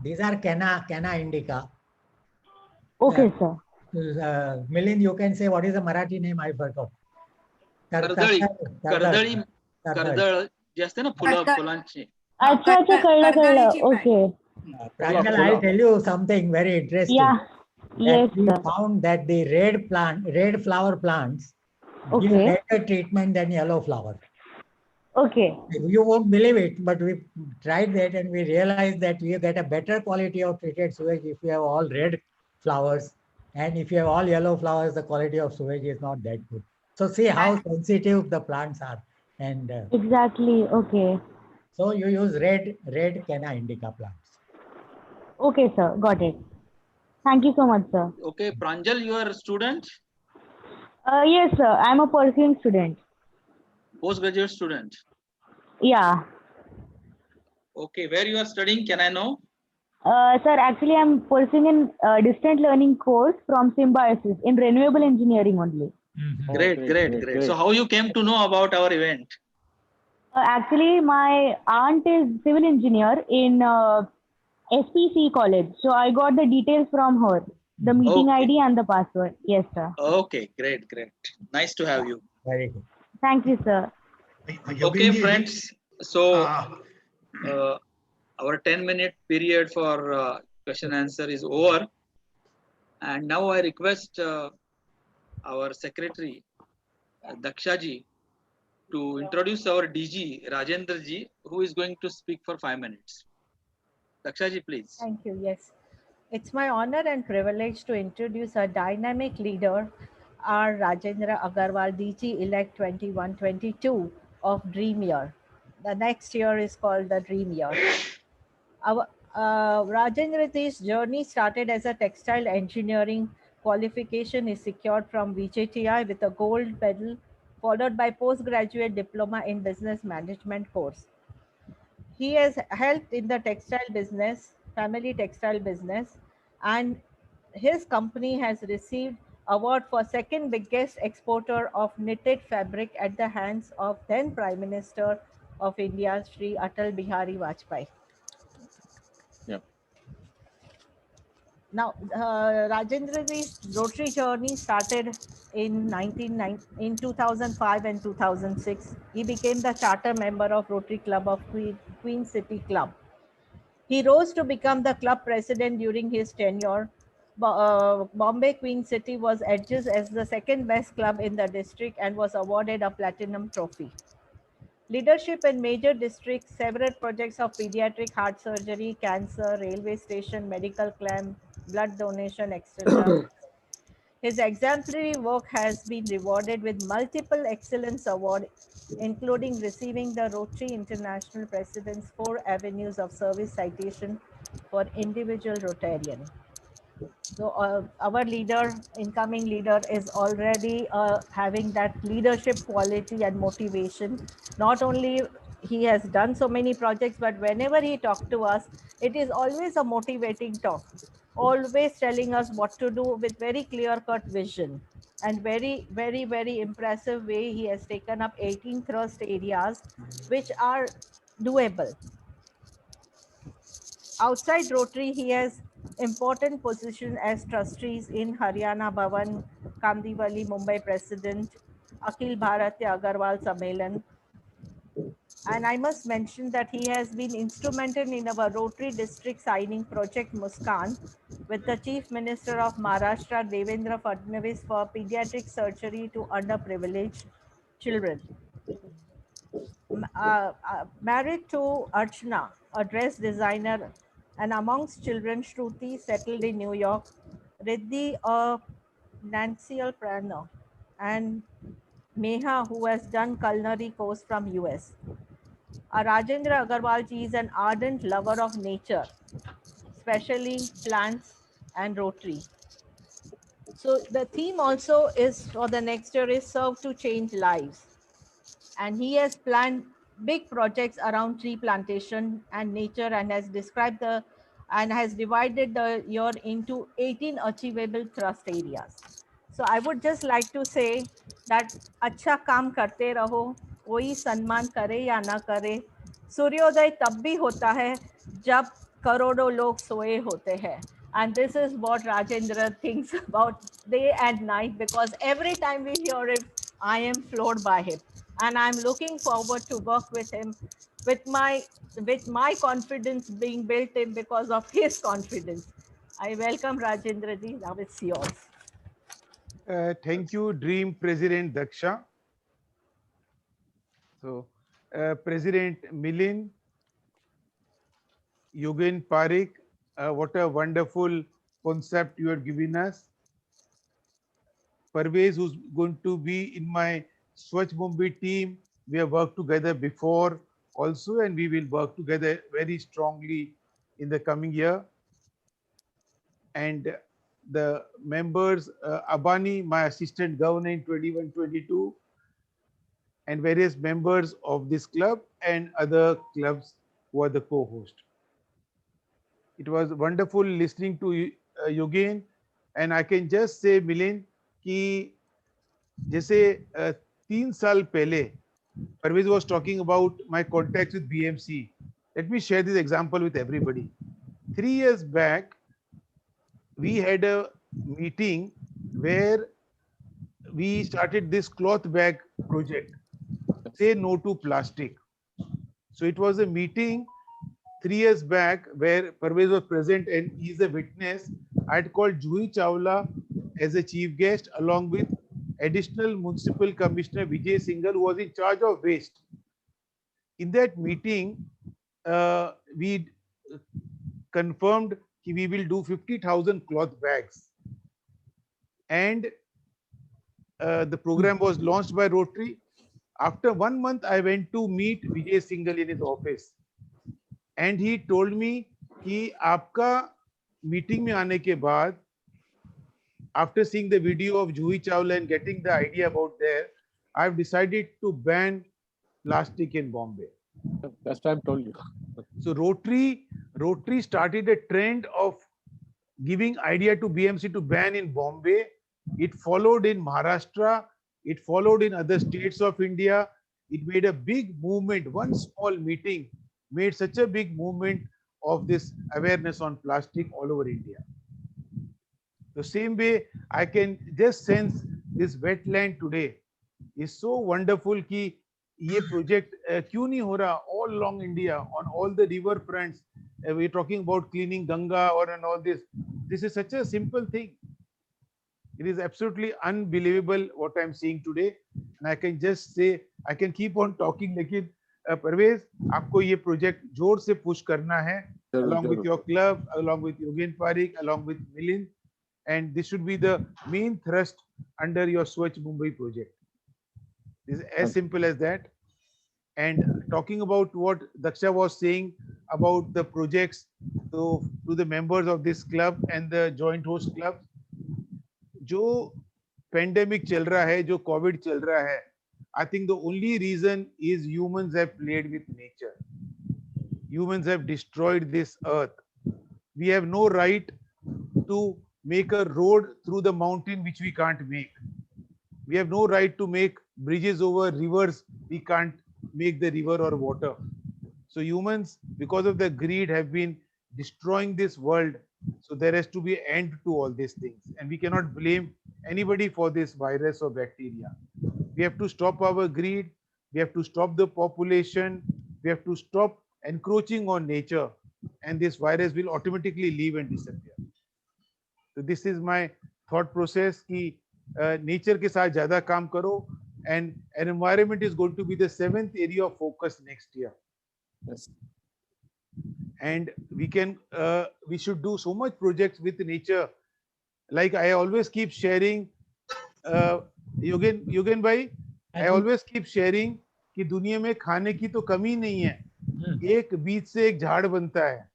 These are Canna indica. Okay, sir. Milind, you can say what is the Marathi name? I forgot. कर्दळी जे असते ना फुलांची. अच्छा, कळलं. Okay. Pranjal, I'll tell you something very interesting. Yeah. Yes, we sir. found that the red flower plants give Okay. better treatment than yellow flower. Okay. You won't believe it, but we tried that and we realized that we get a better quality of treated sewage if you have all red flowers, and if you have all yellow flowers, the quality of sewage is not that good. So see how sensitive the plants are, and Exactly. Okay. so you use red Canna indica plants. Okay, sir. Got it. Thank you so much, sir. Okay, Pranjal, you are a student, Yes, sir. I'm a pursuing student. postgraduate student. Yeah. Okay, where you are studying? Can I know? Sir, actually, I'm pursuing a distant learning course from Symbiosis in renewable engineering only. Great. So how you came to know about our event? Actually, my aunt is civil engineer in SPC college. So I got the details from her, the meeting Okay. ID and the password. Yes, sir. Okay, great. Nice to have you. Very good. Thank you, sir. Okay, friends. So our 10-minute period for question answer is over. And now I request our secretary, Daksha ji, to introduce our DG, Rajendra ji, who is going to speak for 5 minutes. Daksha ji, please. Thank you. Yes. It's my honor and privilege to introduce a dynamic leader, R. Rajendra Agarwal, DG Elect 2122 of Dream Year. The next year is called the Dream Year. Our Rajendra's journey started as a textile engineering qualification is secured from VJTI with a gold medal, followed by postgraduate diploma in business management course. He has helped in the textile business, family textile business, and his company has received award for second biggest exporter of knitted fabric at the hands of then Prime Minister of India, Shri Atal Bihari Vajpayee. Yeah. Now, Rajendraji's Rotary journey started in 2005 and 2006. He became the charter member of Rotary Club of Queen City Club. He rose to become the club president during his tenure. Bombay Queen City was adjudged as the second best club in the district and was awarded a platinum trophy. Leadership in major districts, several projects of pediatric heart surgery, cancer, railway station, medical camp, blood donation, etc. His exemplary work has been rewarded with multiple excellence awards, including receiving the Rotary International President's 4 Avenues of Service citation for individual Rotarian. So our leader, incoming leader, is already having that leadership quality and motivation. Not only he has done so many projects, but whenever he talks to us, it is always a motivating talk, always telling us what to do with very clear-cut vision. And very, very, very impressive way he has taken up 18 thrust areas, which are doable. Outside Rotary, he has important position as trustees in Haryana Bhavan, Kandivali, Mumbai President, Akhil Bharatiya Agarwal Sammelan. And I must mention that he has been instrumental in our Rotary district signing Project Muskan with the Chief Minister of Maharashtra, Devendra Fadnavis, for pediatric surgery to underprivileged children. Married to Archana, a dress designer, and amongst children, Shruti settled in New York, Riddhi, a financial planner, and Neha, who has done culinary course from US. Rajendra Agarwal ji is an ardent lover of nature, especially plants and Rotary. So the theme also is for the next year is serve to change lives. And he has planned big projects around tree plantation and nature and has described and has divided the year into 18 achievable thrust areas. So I would just like to say that अच्छा काम करते रहो, कोई सम्मान करे या ना करे, सूर्योदय तब भी होता है जब करोड़ों लोग सोए होते हैं. And this is what Rajendra thinks about day and night, because every time we hear it, I am floored by him. And I'm looking forward to work with him, with my confidence being built in because of his confidence. I welcome Rajendra ji. Now it's yours. Thank you, Dream President Daksha. So, President Milind, Yogen Parekh, what a wonderful concept you are giving us. Parvez, who's going to be in my Swachh Mumbai team, we have worked together before also, and we will work together very strongly in the coming year. And the members, Abani, my assistant governor in 21-22, and various members of this club and other clubs who are the co-host. It was wonderful listening to Yogen, and I can just say, Milind, कि जैसे 3 साल पहले Parvez was talking about my contacts with BMC. Let me share this example with everybody. 3 years back, we had a meeting where we started this cloth bag project, Say No to Plastic. So it was a meeting 3 years back where Parvez was present and he's a witness. I had called Juhi Chawla as a chief guest along with additional Municipal Commissioner Vijay Singhal, who was in charge of waste. In that meeting, we confirmed that we will do 50,000 cloth bags. And the program was launched by Rotary. After 1 month, I went to meet Vijay Singhal in his office. And he told me कि आपका meeting में आने के बाद, after seeing the video of Juhi Chawla and getting the idea about there, I've decided to ban plastic in Bombay. That's what I told you. So Rotary started a trend of giving idea to BMC to ban in Bombay. It followed in Maharashtra. It followed in other states of India. it made a big movement. One small meeting made such a big movement of this awareness on plastic all over India. The same way, I can just sense this wetland today is so wonderful कि ये project क्यों नहीं हो रहा all along India on all the river fronts. We're talking about cleaning Ganga or and all this. This is such a simple thing. It is absolutely unbelievable what I'm seeing today, and I can just say I can keep on talking. लेकिन परवेज आपको ये project जोर से push करना है along with your club, along with Yogen Parikh, along with Milind, and this should be the main thrust under your Swachh Mumbai project. It's as simple as that. And talking about what Daksha was saying about the projects to the members of this club and the joint host club, जो pandemic चल रहा है, जो COVID चल रहा है, I think the only reason is humans have played with nature. Humans have destroyed this earth. We have no right to make a road through the mountain which we can't make. We have no right to make bridges over rivers. We can't make the river or water. So humans, because of the greed, have been destroying this world. So there has to be an end to all these things. And we cannot blame anybody for this virus or bacteria. We have to stop our greed. We have to stop the population. We have to stop encroaching on nature. And this virus will automatically leave and disappear. So this is my thought process कि nature के साथ ज़्यादा काम करो, and an environment is going to be the 7th area of focus next year. Yes. And we should do so much projects with nature. Like I always keep sharing, Yogen bhai, I always keep sharing कि दुनिया में खाने की तो कमी नहीं है. एक बीज से एक झाड़ बनता है.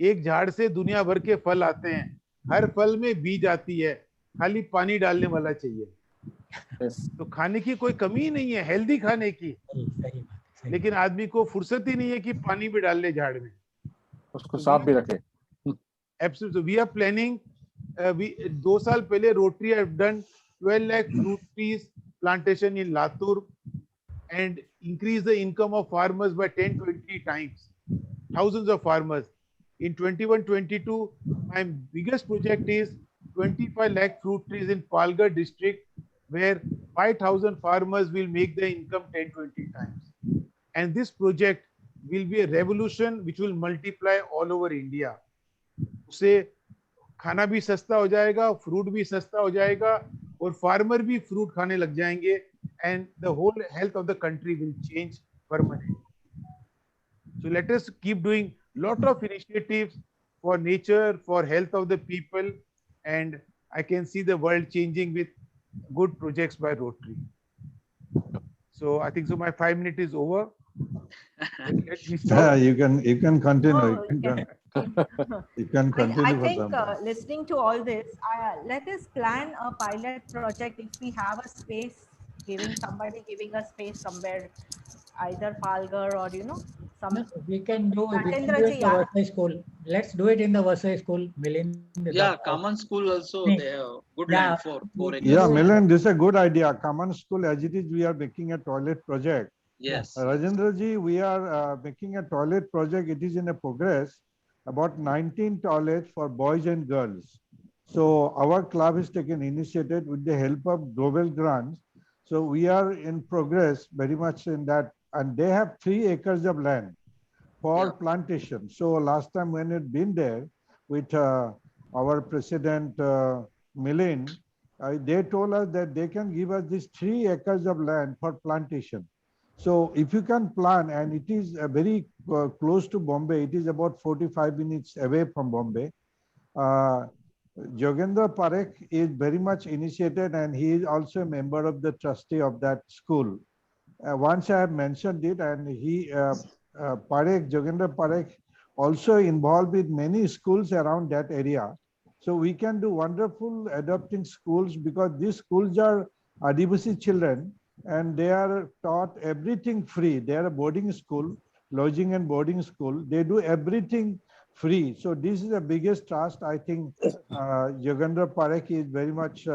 एक झाड़ से दुनिया भर के फल आते हैं. हर फल में बीज आती है, खाली पानी डालने वाला चाहिए. तो खाने की कोई कमी नहीं है, हेल्दी खाने की. लेकिन आदमी को फुर्सत ही नहीं है कि पानी भी डाल ले झाड़ में, उसको साफ भी रखे. Absolutely. We are planning. 2 साल पहले Rotary have done 12 lakh fruit trees plantation in Latur and increase the income of farmers by 10-20 times. Thousands of farmers. In 21-22, my biggest project is 25 lakh fruit trees in Palghar district, where 5,000 farmers will make the income 10-20 times. And this project will be a revolution which will multiply all over India. उससे खाना भी सस्ता हो जाएगा, fruit भी सस्ता हो जाएगा, और farmer भी fruit खाने लग जाएंगे, and the whole health of the country will change permanently. So let us keep doing lot of initiatives for nature, for health of the people, and I can see the world changing with good projects by Rotary. So I think so. My 5 minutes is over. Let me stop. You can continue. No, You can continue. I for think some time. listening to all this, let us plan a pilot project if we have a space, somebody giving a space somewhere, either Palghar or some. No, we can do it in Rajendraji, the Vasai school. Let's do it in the Vasai school. Milind. Yeah, common school also they have good land for Yeah, Milind, this is a good idea. Common school, as it is, we are making a toilet project. Yes. Rajendraji, we are making a toilet project. It is in a progress. About 19 toilets for boys and girls. So our club has taken initiative with the help of global grants. So we are in progress very much in that, and they have 3 acres of land for plantation. So last time when it been there with our president Milind, they told us that they can give us these 3 acres of land for plantation. So if you can plan, and it is very close to Bombay, it is about 45 minutes away from Bombay. Yogendra Parekh is very much initiated, and he is also a member of the trustee of that school. Once I have mentioned it, and he, Yogendra Parekh, also involved with many schools around that area. So we can do wonderful adopting schools, because these schools are Adivasi children, and they are taught everything free. They are a boarding school, lodging and boarding school. They do everything free. So this is the biggest trust. I think Yogendra Parekh is very much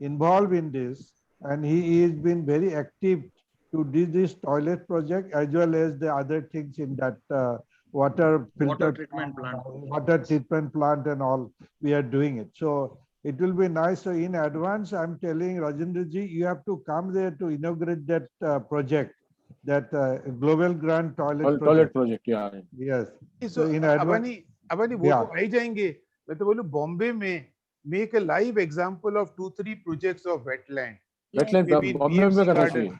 involved in this, and he has been very active to do this toilet project as well as the other things in that water filter treatment plant. water treatment plant and all. We are doing it. So it will be nice. So in advance, I'm telling Rajendra ji, you have to come there to inaugurate that project, that global grand toilet project. Yeah. Yes. So in advance, Abani वो तो आ ही जाएंगे. मैं तो बोलूं बॉम्बे में make a live example of 2-3 projects of wetland. Wetland Maybe in Bombay में BMC करना garden. चाहिए.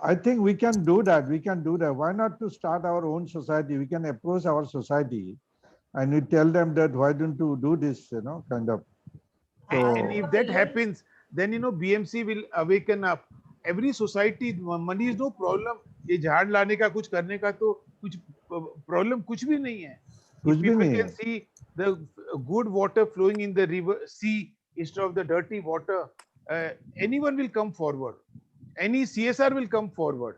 I think we can do that. We can do that. Why not to start our own society? We can approach our society and we tell them that why don't you do this, kind of. So, And if that happens, then BMC will awaken up. Every society, money is no problem. ये झाड़ लाने का कुछ करने का तो कुछ problem कुछ भी नहीं है. If people can see the good water flowing in the river, sea instead of the dirty water, anyone will come forward. Any CSR will come forward.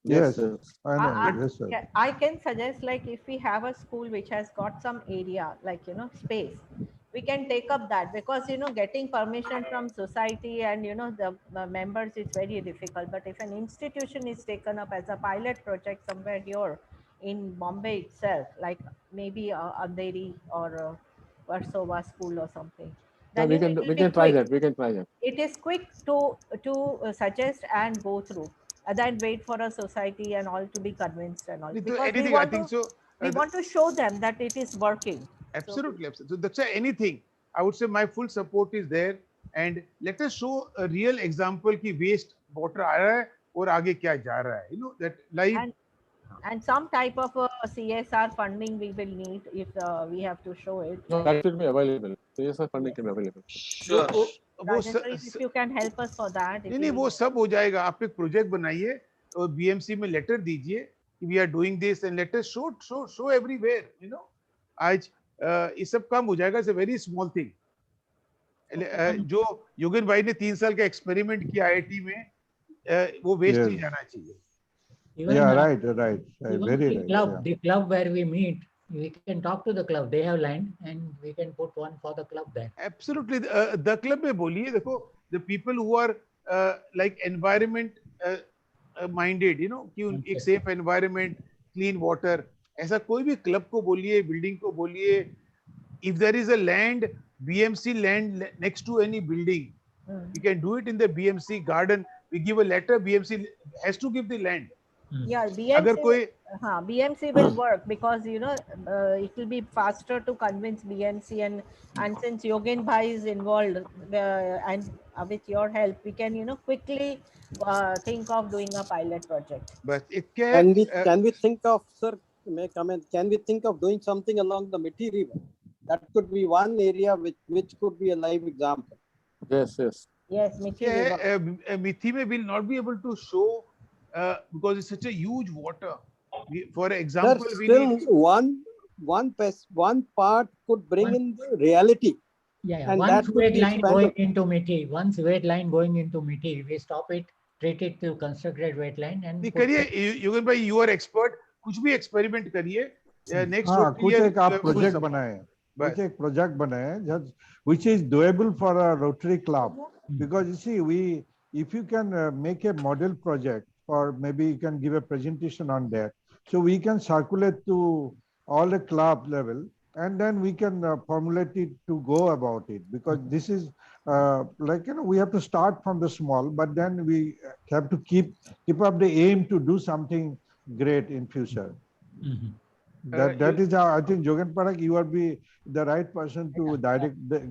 Yes, I know. Yes, sir. I can suggest, like, if we have a school which has got some area, like, space, we can take up that, because, getting permission from society and, the members is very difficult. But if an institution is taken up as a pilot project somewhere here in Bombay itself, like maybe Andheri or Warsaw School or something, then we can try that. We can try that. It is quick to suggest and go through, than wait for a society and all to be convinced and all. Because we want to show them that it is working. Absolutely. So that's why anything, I would say my full support is there, and let us show a real example ki waste water aa raha hai aur aage kya ja raha hai. That live. And some type of CSR funding we will need if we have to show it. No, that should be available. CSR funding can be available. Sure. If you can help us for that. नहीं वो सब हो जाएगा. आप एक project बनाइए और BMC में लेटर दीजिए कि we are doing this and let us show everywhere. आज ये सब काम हो जाएगा. It's a very small thing. जो योगेन भाई ने 3 साल का एक्सपेरिमेंट किया IIT में, वो वेस्ट नहीं जाना चाहिए. Even right. Very right. The club where we meet, we can talk to the club. They have land, and we can put one for the club there. Absolutely. The club में बोलिए, देखो, the people who are like environment minded, कि एक safe environment, clean water, ऐसा कोई भी club को बोलिए, building को बोलिए. If there is a land, BMC land next to any building, we can do it in the BMC garden. We give a letter. BMC has to give the land. Yeah, BMC will work, because it will be faster to convince BMC, and since Yogen Bhai is involved and with your help, we can quickly think of doing a pilot project. But it can we think of, sir, may I comment? Can we think of doing something along the Mithi River? That could be one area which could be a live example. Yes. Yes, Mithi River. Mithi may will not be able to show. Because it's such a huge water. For example, sir, still one part could bring in the reality. Yeah. And one sewage line going into Mithi, we stop it, treat it to constructed wetland, and करिए, Yogen bhai, you are expert. कुछ भी experiment करिए. Next कुछ एक आप project बनाए, कुछ एक project बनाए, which is doable for a Rotary Club. Because you see, if you can make a model project, or maybe you can give a presentation on that, so we can circulate to all the club level, and then we can formulate it to go about it, because this is we have to start from the small, but then we have to keep up the aim to do something great in future. That is how I think Jogen Parak, you will be the right person to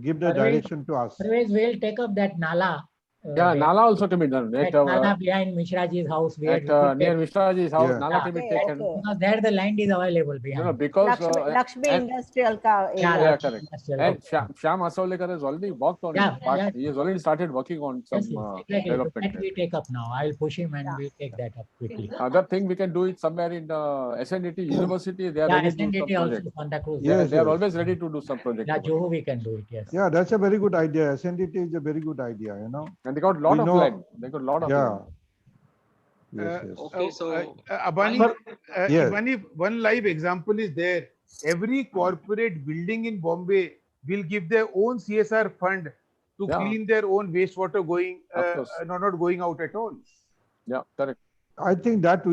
give the direction to us. Otherwise, we'll take up that Nala. Nala also can be done. Nala behind Mishraji's house. Near Mishraji's house, Nala can be taken. Because there the land is available behind. Because Lakshmi Industrial area. Yeah, correct. And Shyam Asaulekar has already worked on it. He has already started working on some development. That we take up now. I'll push him and we'll take that up quickly. Other thing we can do it somewhere in SNDT University. They are ready to do some project. Santa Cruz. Yes, they are always ready to do some project. Yeah, Juhu we can do it. Yes. Yeah, that's a very good idea. SNDT is a very good idea. And they got a lot of land. They got a lot of land. Yes. Okay, so Abani, one live example is there. Every corporate building in Bombay will give their own CSR fund to clean their own wastewater going, not going out at all. Yeah, correct. I think that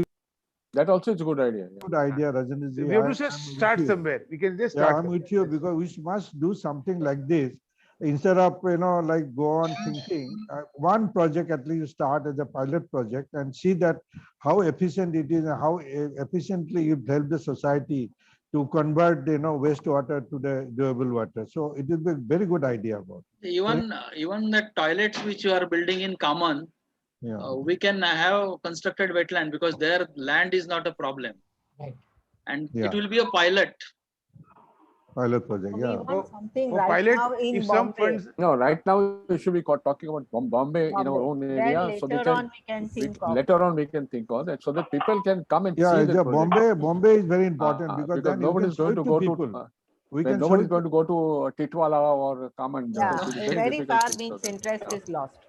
also is a good idea. Yeah. good idea, Rajendra ji. We have to just start somewhere. We can just Yeah, start. I'm with you because we must do something like this instead of, like go on thinking. One project at least start as a pilot project and see that how efficient it is and how efficiently you help the society to convert, wastewater to the durable water. So it will be a very good idea about. Even the toilets which you are building in common, Yeah. we can have constructed wetland because their land is not a problem. Right. And Yeah. it will be a pilot. Pilot project, We yeah. want something For right pilot, now in if some Bombay. funds, No, right now we should be talking about Bombay in our own Then area, so they later on we can think of. later on we can think of that, so that people can come and Yeah, see the project. Bombay is very important because then you nobody can is show going it to to go people. to. We When can show nobody's it going to go to Titwala or Kaman. Yeah, so it is very difficult far to- means interest is lost.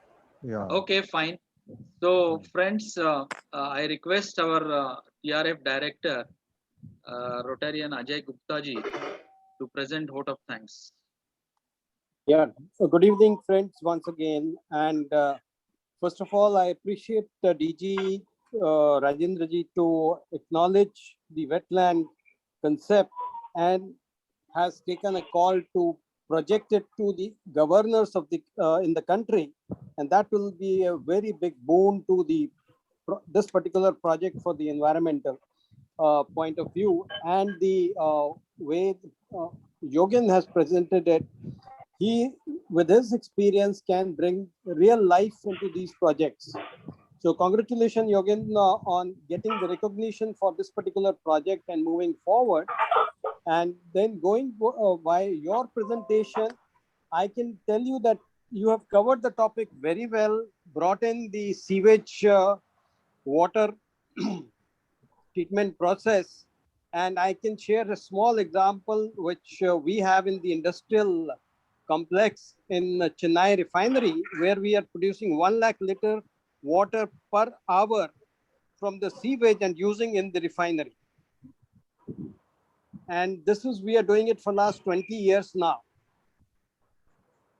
Yeah. Okay, fine. So, friends, I request our TRF director, Rotarian Ajay Gupta ji, to present vote of thanks. Yeah, so good evening, friends, once again. And first of all, I appreciate DG Rajendra ji to acknowledge the wetland concept and has taken a call to project it to the governors of the in the country, and that will be a very big boon to the this particular project for the environmental point of view. And the way Yogen has presented it, he, with his experience, can bring real life into these projects. So congratulations, Yogen, on getting the recognition for this particular project and moving forward. And then going by your presentation, I can tell you that you have covered the topic very well, brought in the sewage water treatment process. And I can share a small example which we have in the industrial complex in Chennai refinery, where we are producing 1 lakh liter water per hour from the sewage and using in the refinery. And this is, we are doing it for last 20 years now.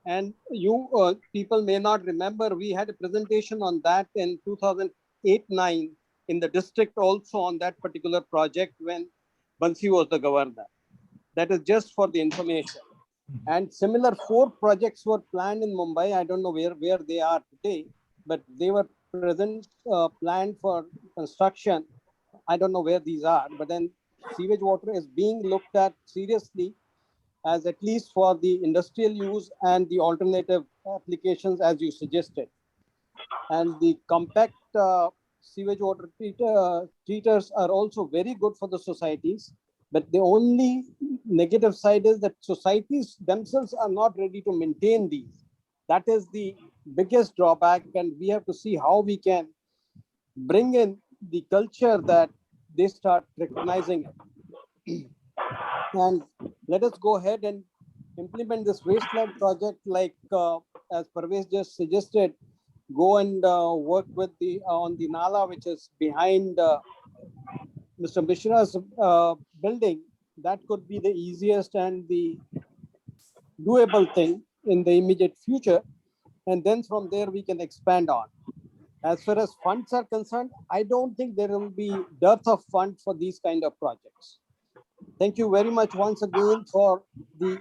And you people may not remember, we had a presentation on that in 2008-9 in the district also on that particular project when Bansi was the governor. That is just for the information. And similar 4 projects were planned in Mumbai. I don't know where they are today, but they were planned for construction. I don't know where these are, but then sewage water is being looked at seriously as at least for the industrial use and the alternative applications as you suggested. And the compact sewage water treaters are also very good for the societies. But the only negative side is that societies themselves are not ready to maintain these. That is the biggest drawback, and we have to see how we can bring in the culture that they start recognizing it. And let us go ahead and implement this wasteland project like as Parvez just suggested, go and work with the on the Nala, which is behind Mr. Mishra's building. That could be the easiest and the doable thing in the immediate future. And then from there, we can expand on. As far as funds are concerned, I don't think there will be dearth of funds for these kind of projects. Thank you very much once again for the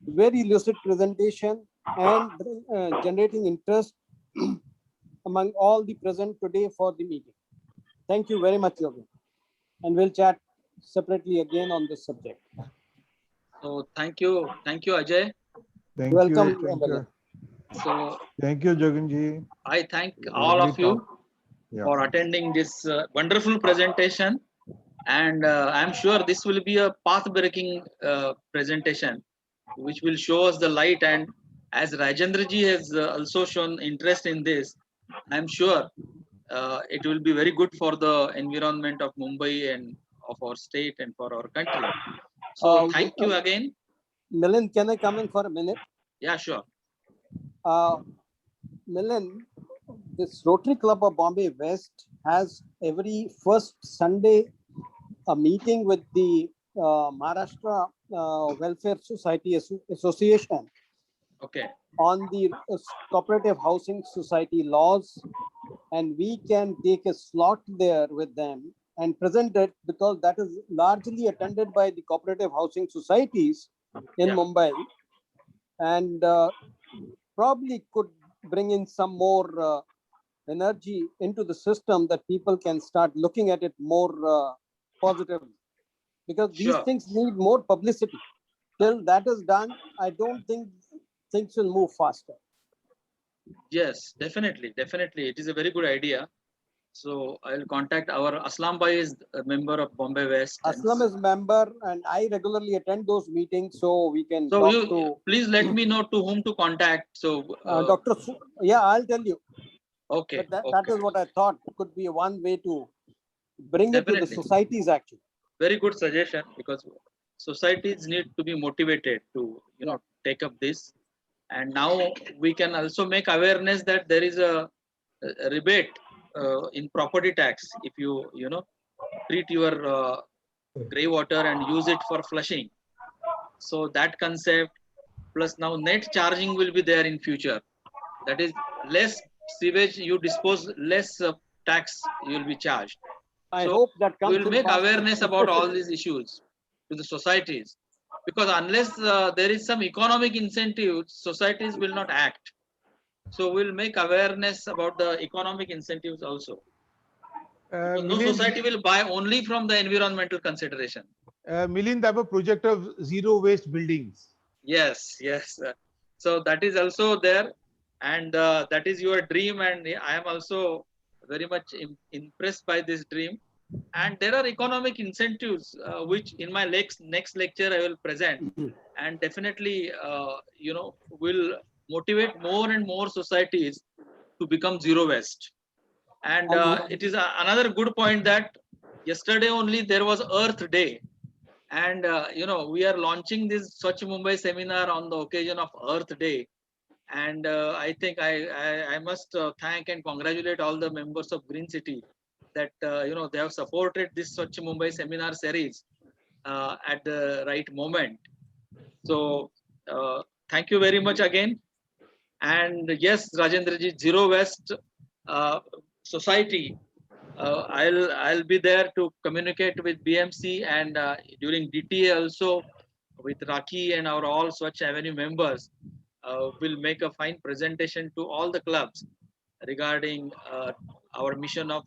very lucid presentation and generating interest among all the present today for the meeting. Thank you very much, Yogi. And we'll chat separately again on this subject. So thank you, Ajay. Thank Welcome, you. Thank you. So Thank you, Joganji. I thank all of you for attending this wonderful presentation. And I'm sure this will be a path-breaking presentation, which will show us the light. And as Rajendra ji has also shown interest in this, I'm sure it will be very good for the environment of Mumbai and of our state and for our country. So thank you again. Milind, can I come in for a minute? Yeah, sure. Milind, this Rotary Club of Bombay West has every first Sunday a meeting with the Maharashtra Welfare Society Association. Okay. on the cooperative housing society laws, and we can take a slot there with them and present it, because that is largely attended by the cooperative housing societies in Yeah. Mumbai, and probably could bring in some more energy into the system, that people can start looking at it more positively, because these Sure. things need more publicity. Till that is done, I don't think things will move faster. Yes, definitely. Definitely. It is a very good idea. So I'll contact our Aslam Bhai is a member of Bombay West. and Aslam is member, and I regularly attend those meetings, so we can So talk you to please let me know to whom to contact. So Dr. Yeah, I'll tell you. okay, But that okay, is what I thought could be one way to bring it to the definitely. societies actually. Very good suggestion, because societies need to be motivated to take up this, and now we can also make awareness that there is a rebate in property tax if you treat your grey water and use it for flushing. So that concept, plus now net charging will be there in future. That is, less sewage you dispose, less tax you will be charged. I So hope that we comes will in make fast. awareness about all these issues to the societies, because unless there is some economic incentive, societies will not act. So we'll make awareness about the economic incentives also. Because no Milind, society will buy only from the environmental consideration. Milind, I have a project of zero waste buildings. Yes, yes. So that is also there, and that is your dream, and I am also very much impressed by this dream. And there are economic incentives, which in my next lecture I will present, and definitely will motivate more and more societies to become zero waste. And it is another good point that yesterday only there was Earth Day, and we are launching this Swachh Mumbai seminar on the occasion of Earth Day. And I think I must thank and congratulate all the members of Green City that they have supported this Swachh Mumbai seminar series at the right moment. So thank you very much again. And yes, Rajendraji, Zero Waste Society. I'll be there to communicate with BMC, and during DTA also with Raki and our all Swachh Avenue members. Will make a fine presentation to all the clubs regarding our mission of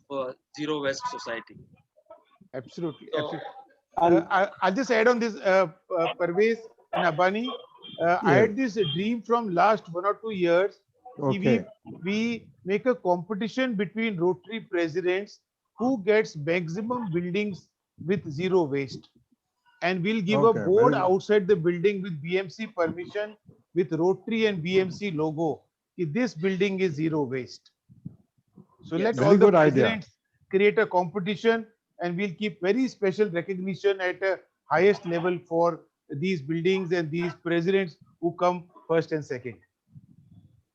Zero Waste Society. Absolutely. So, absolutely. I'll just add on this, Parvez and Abani. I had this dream from last 1 or 2 years. Okay. We make a competition between Rotary presidents who gets maximum buildings with zero waste. And we'll give a board outside the building with BMC permission, with Rotary and BMC logo. If this building is zero waste. So let all the presidents create a competition, and we'll keep very special recognition at a highest level for these buildings and these presidents who come first and second.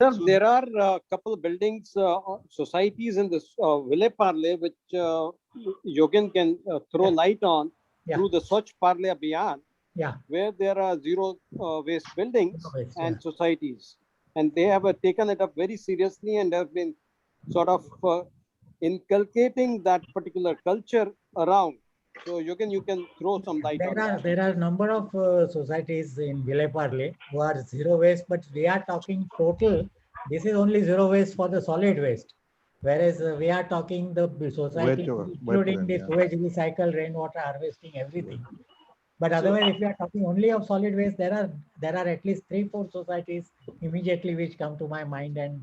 Sir, there are a couple of buildings, societies in this Vile Parle, which Yogen can throw light on through the Swachh Parle Abhiyan, where there are zero waste buildings and societies. And they have taken it up very seriously and have been sort of inculcating that particular culture around. So you can throw some light on that. There are a number of societies in Vile Parle who are zero waste, but we are talking total. This is only zero waste for the solid waste. Whereas we are talking the society, including the sewage recycle, rainwater harvesting, everything. But otherwise, if we are talking only of solid waste, there are at least 3-4 societies immediately which come to my mind, and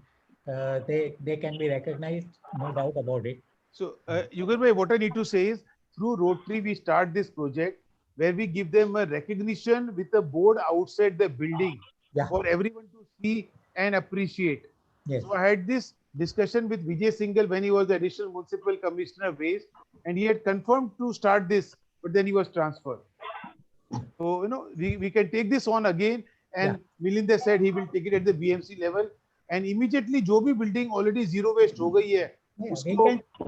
they can be recognized, no doubt about it. So, Yugal bhai, what I need to say is, through Rotary, we start this project where we give them a recognition with a board outside the building for everyone to see and appreciate. Yes. So I had this discussion with Vijay Singhal when he was the additional municipal commissioner of waste, and he had confirmed to start this, but then he was transferred. So, we can take this on again, and Milind said he will take it at the BMC level, and immediately जो भी building already zero waste हो गई है,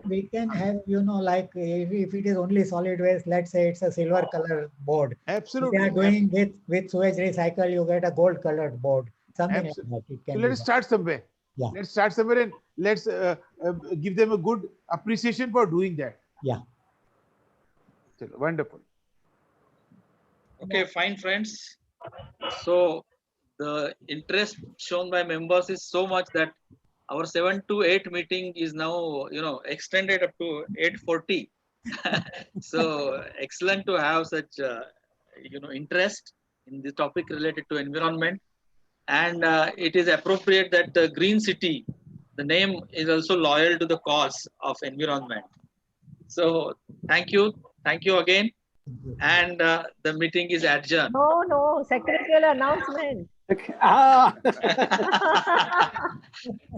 we can have, like if it is only solid waste, let's say it's a silver color board. Absolutely. If they are doing with sewage recycle, you get a gold colored board. Something Absolutely. like that. It can So be let us done. start somewhere. Yeah. Let's start somewhere and let's give them a good appreciation for doing that. Yeah. Wonderful. Okay, fine, friends. So the interest shown by members is so much that our 7 to 8 meeting is now, extended up to 8:40. So excellent to have such, interest in the topic related to environment. And it is appropriate that the Green City, the name is also loyal to the cause of environment. So thank you again. And the meeting is adjourned. No, secretarial announcement.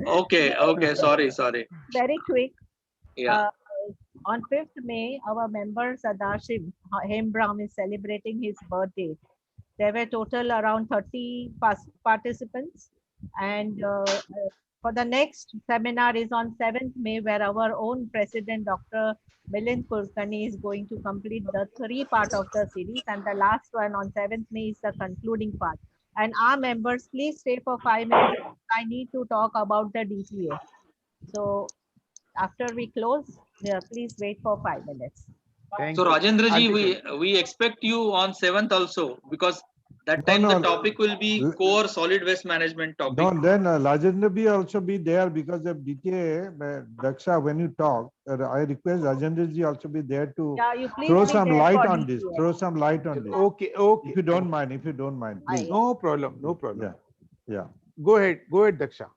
Okay, sorry. Very quick. Yeah. On 5th May, our member Sadashiv Hembram is celebrating his birthday. There were total around 30 participants. And for the next seminar is on 7th May, where our own president, Dr. Milind Kulkarni, is going to complete the 3 part of the series. And the last one on 7th May is the concluding part. And our members, please stay for 5 minutes. I need to talk about the DTA. So after we close, please wait for 5 minutes. So Rajendra ji, we expect you on 7th also, because that time the topic will be core solid waste management topic. No, then Rajendra ji also be there because of DTA. Daksha, when you talk, I request Rajendra ji also be there to throw some light on this. Throw some light on this. Okay. If you don't mind, please. No problem. Yeah. Go ahead, Daksha.